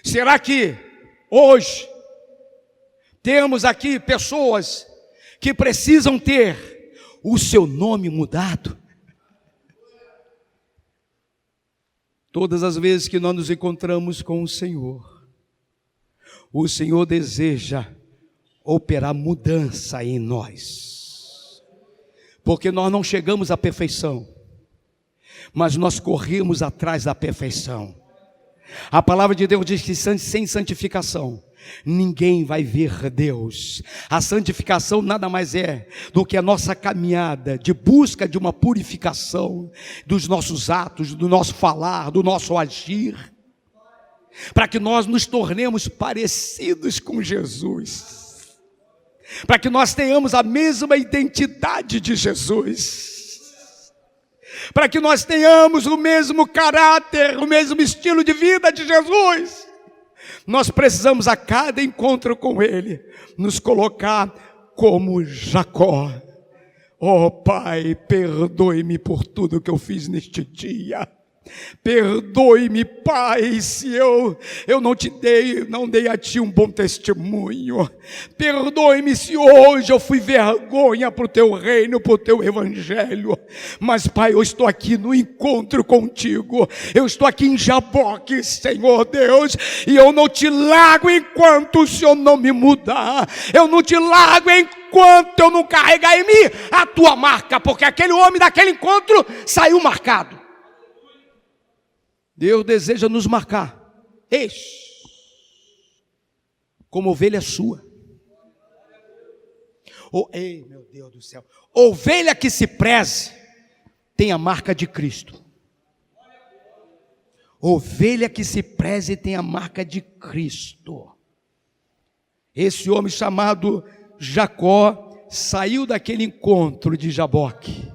Será que hoje temos aqui pessoas que precisam ter o seu nome mudado? Todas as vezes que nós nos encontramos com o Senhor deseja operar mudança em nós. Porque nós não chegamos à perfeição, mas nós corremos atrás da perfeição. A palavra de Deus diz que sem santificação ninguém vai ver Deus. A santificação nada mais é do que a nossa caminhada de busca de uma purificação dos nossos atos, do nosso falar, do nosso agir, para que nós nos tornemos parecidos com Jesus, para que nós tenhamos a mesma identidade de Jesus, para que nós tenhamos o mesmo caráter, o mesmo estilo de vida de Jesus. Nós precisamos a cada encontro com Ele nos colocar como Jacó. Oh Pai, perdoe-me por tudo que eu fiz neste dia. Perdoe-me, Pai, se eu não dei a Ti um bom testemunho. Perdoe-me se hoje eu fui vergonha para o Teu reino, para o Teu evangelho. Mas Pai, eu estou aqui no encontro contigo. Eu estou aqui em Jaboque, Senhor Deus, e eu não te largo enquanto o Senhor não me mudar. Eu não te largo enquanto eu não carregar em mim a Tua marca, porque aquele homem daquele encontro saiu marcado. Deus deseja nos marcar, como ovelha sua. Ei, meu Deus do céu, ovelha que se preze tem a marca de Cristo. Ovelha que se preze tem a marca de Cristo. Esse homem chamado Jacó saiu daquele encontro de Jaboque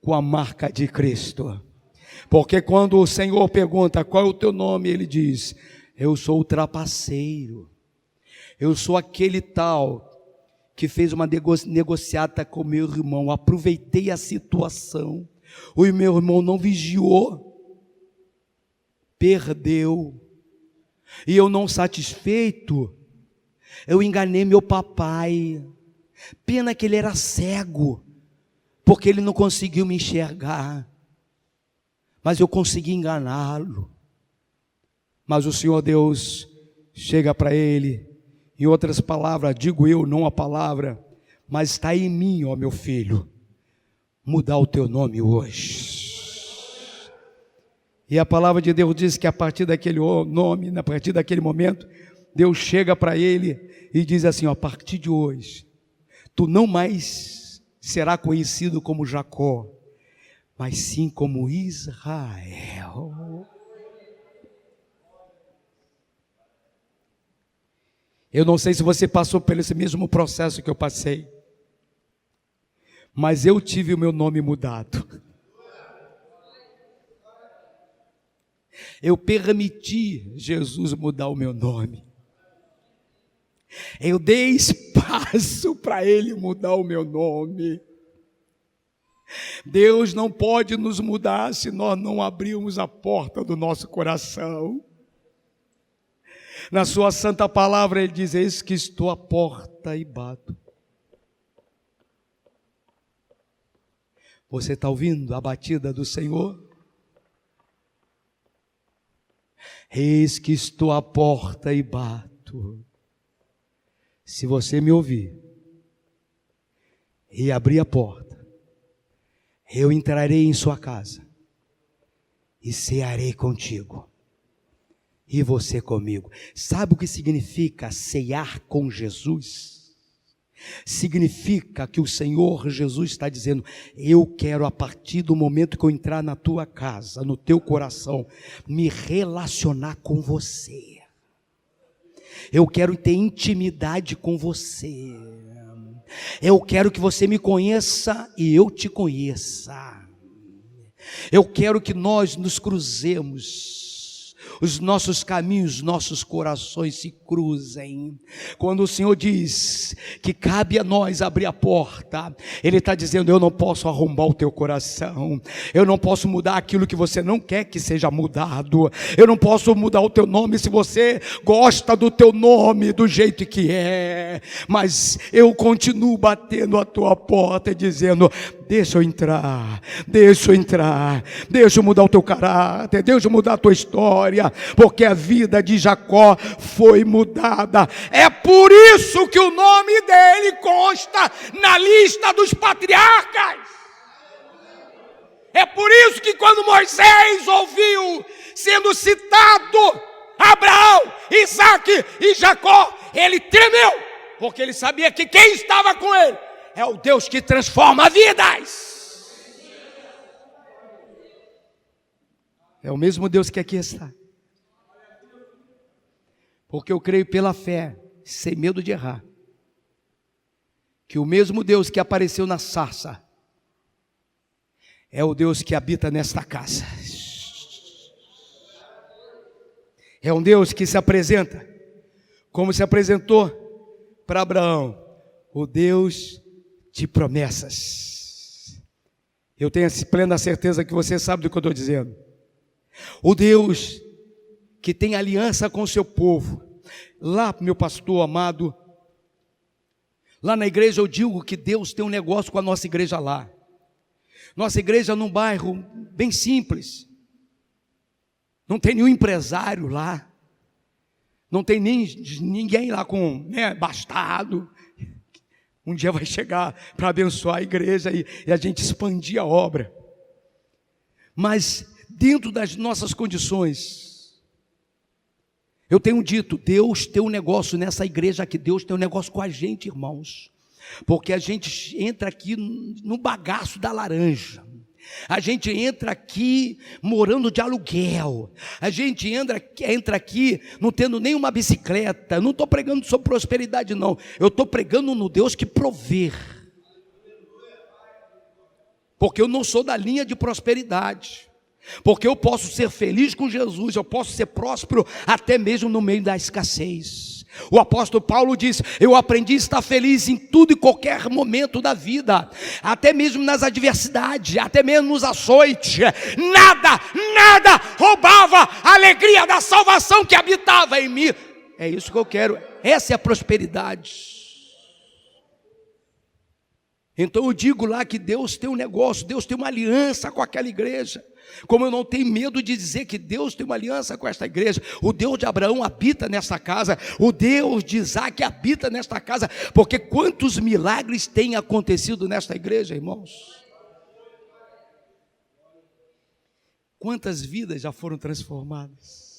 com a marca de Cristo. Porque quando o Senhor pergunta qual é o teu nome, ele diz: eu sou o trapaceiro, eu sou aquele tal que fez uma negociata com meu irmão, aproveitei a situação, o meu irmão não vigiou, perdeu. E eu não satisfeito, eu enganei meu papai. Pena que ele era cego, porque ele não conseguiu me enxergar. Mas eu consegui enganá-lo. Mas o Senhor Deus chega para ele, em outras palavras, digo eu, não a palavra, mas está em mim, ó meu filho, mudar o teu nome hoje. E a palavra de Deus diz que a partir daquele nome, a partir daquele momento, Deus chega para ele e diz assim, ó, a partir de hoje, tu não mais será conhecido como Jacó, mas sim como Israel. Eu não sei se você passou por esse mesmo processo que eu passei, mas eu tive o meu nome mudado. Eu permiti Jesus mudar o meu nome. Eu dei espaço para Ele mudar o meu nome. Deus não pode nos mudar se nós não abrirmos a porta do nosso coração. Na sua santa palavra Ele diz, eis que estou à porta e bato. Você está ouvindo a batida do Senhor? Eis que estou à porta e bato. Se você me ouvir e abrir a porta, eu entrarei em sua casa e cearei contigo e você comigo. Sabe o que significa cear com Jesus? Significa que o Senhor Jesus está dizendo, eu quero a partir do momento que eu entrar na tua casa, no teu coração, me relacionar com você. Eu quero ter intimidade com você. Eu quero que você me conheça e eu te conheça. Eu quero que nós nos cruzemos. Os nossos caminhos, nossos corações se cruzem. Quando o Senhor diz que cabe a nós abrir a porta, Ele está dizendo, eu não posso arrombar o teu coração, eu não posso mudar aquilo que você não quer que seja mudado, eu não posso mudar o teu nome se você gosta do teu nome do jeito que é, mas eu continuo batendo a tua porta e dizendo, deixa eu entrar, deixa eu mudar o teu caráter, deixa eu mudar a tua história, porque a vida de Jacó foi mudada. É por isso que o nome dele consta na lista dos patriarcas. É por isso que quando Moisés ouviu sendo citado Abraão, Isaac e Jacó, ele tremeu, porque ele sabia que quem estava com ele é o Deus que transforma vidas. É o mesmo Deus que aqui está. Porque eu creio pela fé, sem medo de errar, que o mesmo Deus que apareceu na sarça é o Deus que habita nesta casa. É um Deus que se apresenta como se apresentou para Abraão, o Deus de promessas. Eu tenho a plena certeza que você sabe do que eu estou dizendo. O Deus que tem aliança com o seu povo. Lá, meu pastor amado, lá na igreja eu digo que Deus tem um negócio com a nossa igreja lá. Nossa igreja num bairro bem simples. Não tem nenhum empresário lá. Não tem nem ninguém lá com abastado. Um dia vai chegar para abençoar a igreja e a gente expandir a obra. Mas dentro das nossas condições, eu tenho dito, Deus tem um negócio nessa igreja aqui, Deus tem um negócio com a gente, irmãos. Porque a gente entra aqui no bagaço da laranja. A gente entra aqui morando de aluguel. A gente entra aqui não tendo nenhuma bicicleta. Não estou pregando sobre prosperidade não. Eu estou pregando no Deus que provê. Porque eu não sou da linha de prosperidade. Porque eu posso ser feliz com Jesus, eu posso ser próspero até mesmo no meio da escassez. O apóstolo Paulo diz: eu aprendi a estar feliz em tudo e qualquer momento da vida, até mesmo nas adversidades, até mesmo nos açoites. Nada roubava a alegria da salvação que habitava em mim. É isso que eu quero, essa é a prosperidade. Então eu digo lá que Deus tem um negócio, Deus tem uma aliança com aquela igreja. Como eu não tenho medo de dizer que Deus tem uma aliança com esta igreja. O Deus de Abraão habita nesta casa, o Deus de Isaac habita nesta casa, porque quantos milagres têm acontecido nesta igreja, irmãos? Quantas vidas já foram transformadas?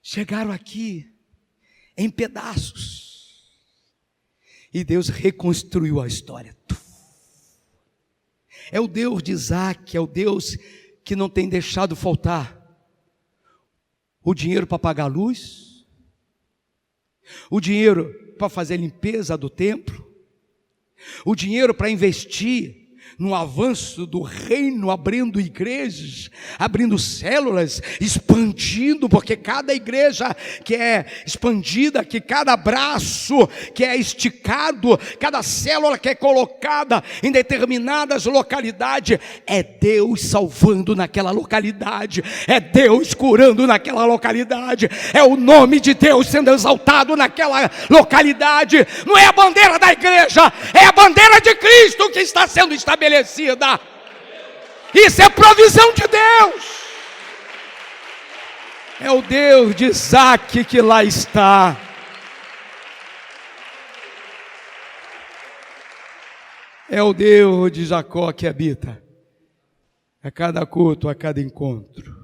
Chegaram aqui em pedaços e Deus reconstruiu a história. É o Deus de Isaac, é o Deus que não tem deixado faltar o dinheiro para pagar a luz, o dinheiro para fazer a limpeza do templo, o dinheiro para investir no avanço do reino, abrindo igrejas, abrindo células, expandindo, porque cada igreja que é expandida, que cada braço que é esticado, cada célula que é colocada em determinadas localidades, é Deus salvando naquela localidade, é Deus curando naquela localidade, é o nome de Deus sendo exaltado naquela localidade. Não é a bandeira da igreja, é a bandeira de Cristo que está sendo estabelecida. Isso é provisão de Deus. É o Deus de Isaac que lá está. É o Deus de Jacó que habita a cada culto, a cada encontro.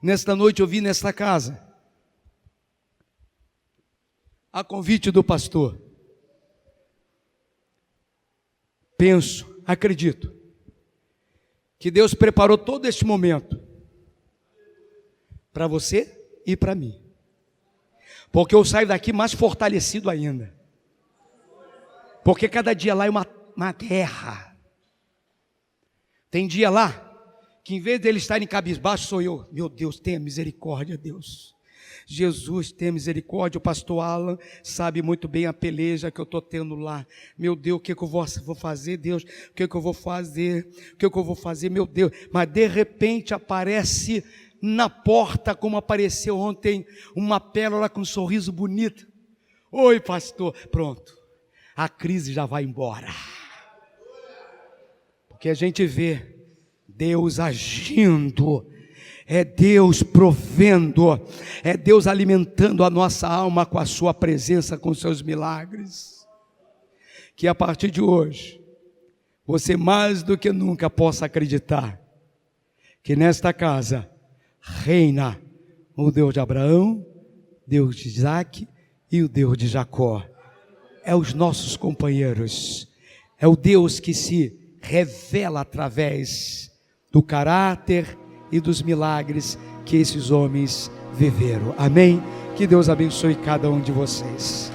Nesta noite eu vim nesta casa, a convite do pastor. Penso, acredito, que Deus preparou todo este momento para você e para mim, porque eu saio daqui mais fortalecido ainda, porque cada dia lá é uma guerra. Tem dia lá que em vez dele estar em cabisbaixo, sou eu. Meu Deus, tenha misericórdia, Deus. Jesus, tenha misericórdia. O pastor Alan sabe muito bem a peleja que eu estou tendo lá. Meu Deus, o que eu vou fazer, Deus? O que eu vou fazer? O que eu vou fazer, meu Deus? Mas de repente aparece na porta, como apareceu ontem, uma pérola com um sorriso bonito. Oi, pastor. Pronto, a crise já vai embora. Porque a gente vê Deus agindo, é Deus provendo, é Deus alimentando a nossa alma com a sua presença, com os seus milagres. Que a partir de hoje, você mais do que nunca possa acreditar que nesta casa reina o Deus de Abraão, Deus de Isaac e o Deus de Jacó. É os nossos companheiros, é o Deus que se revela através do caráter e dos milagres que esses homens viveram. Amém? Que Deus abençoe cada um de vocês.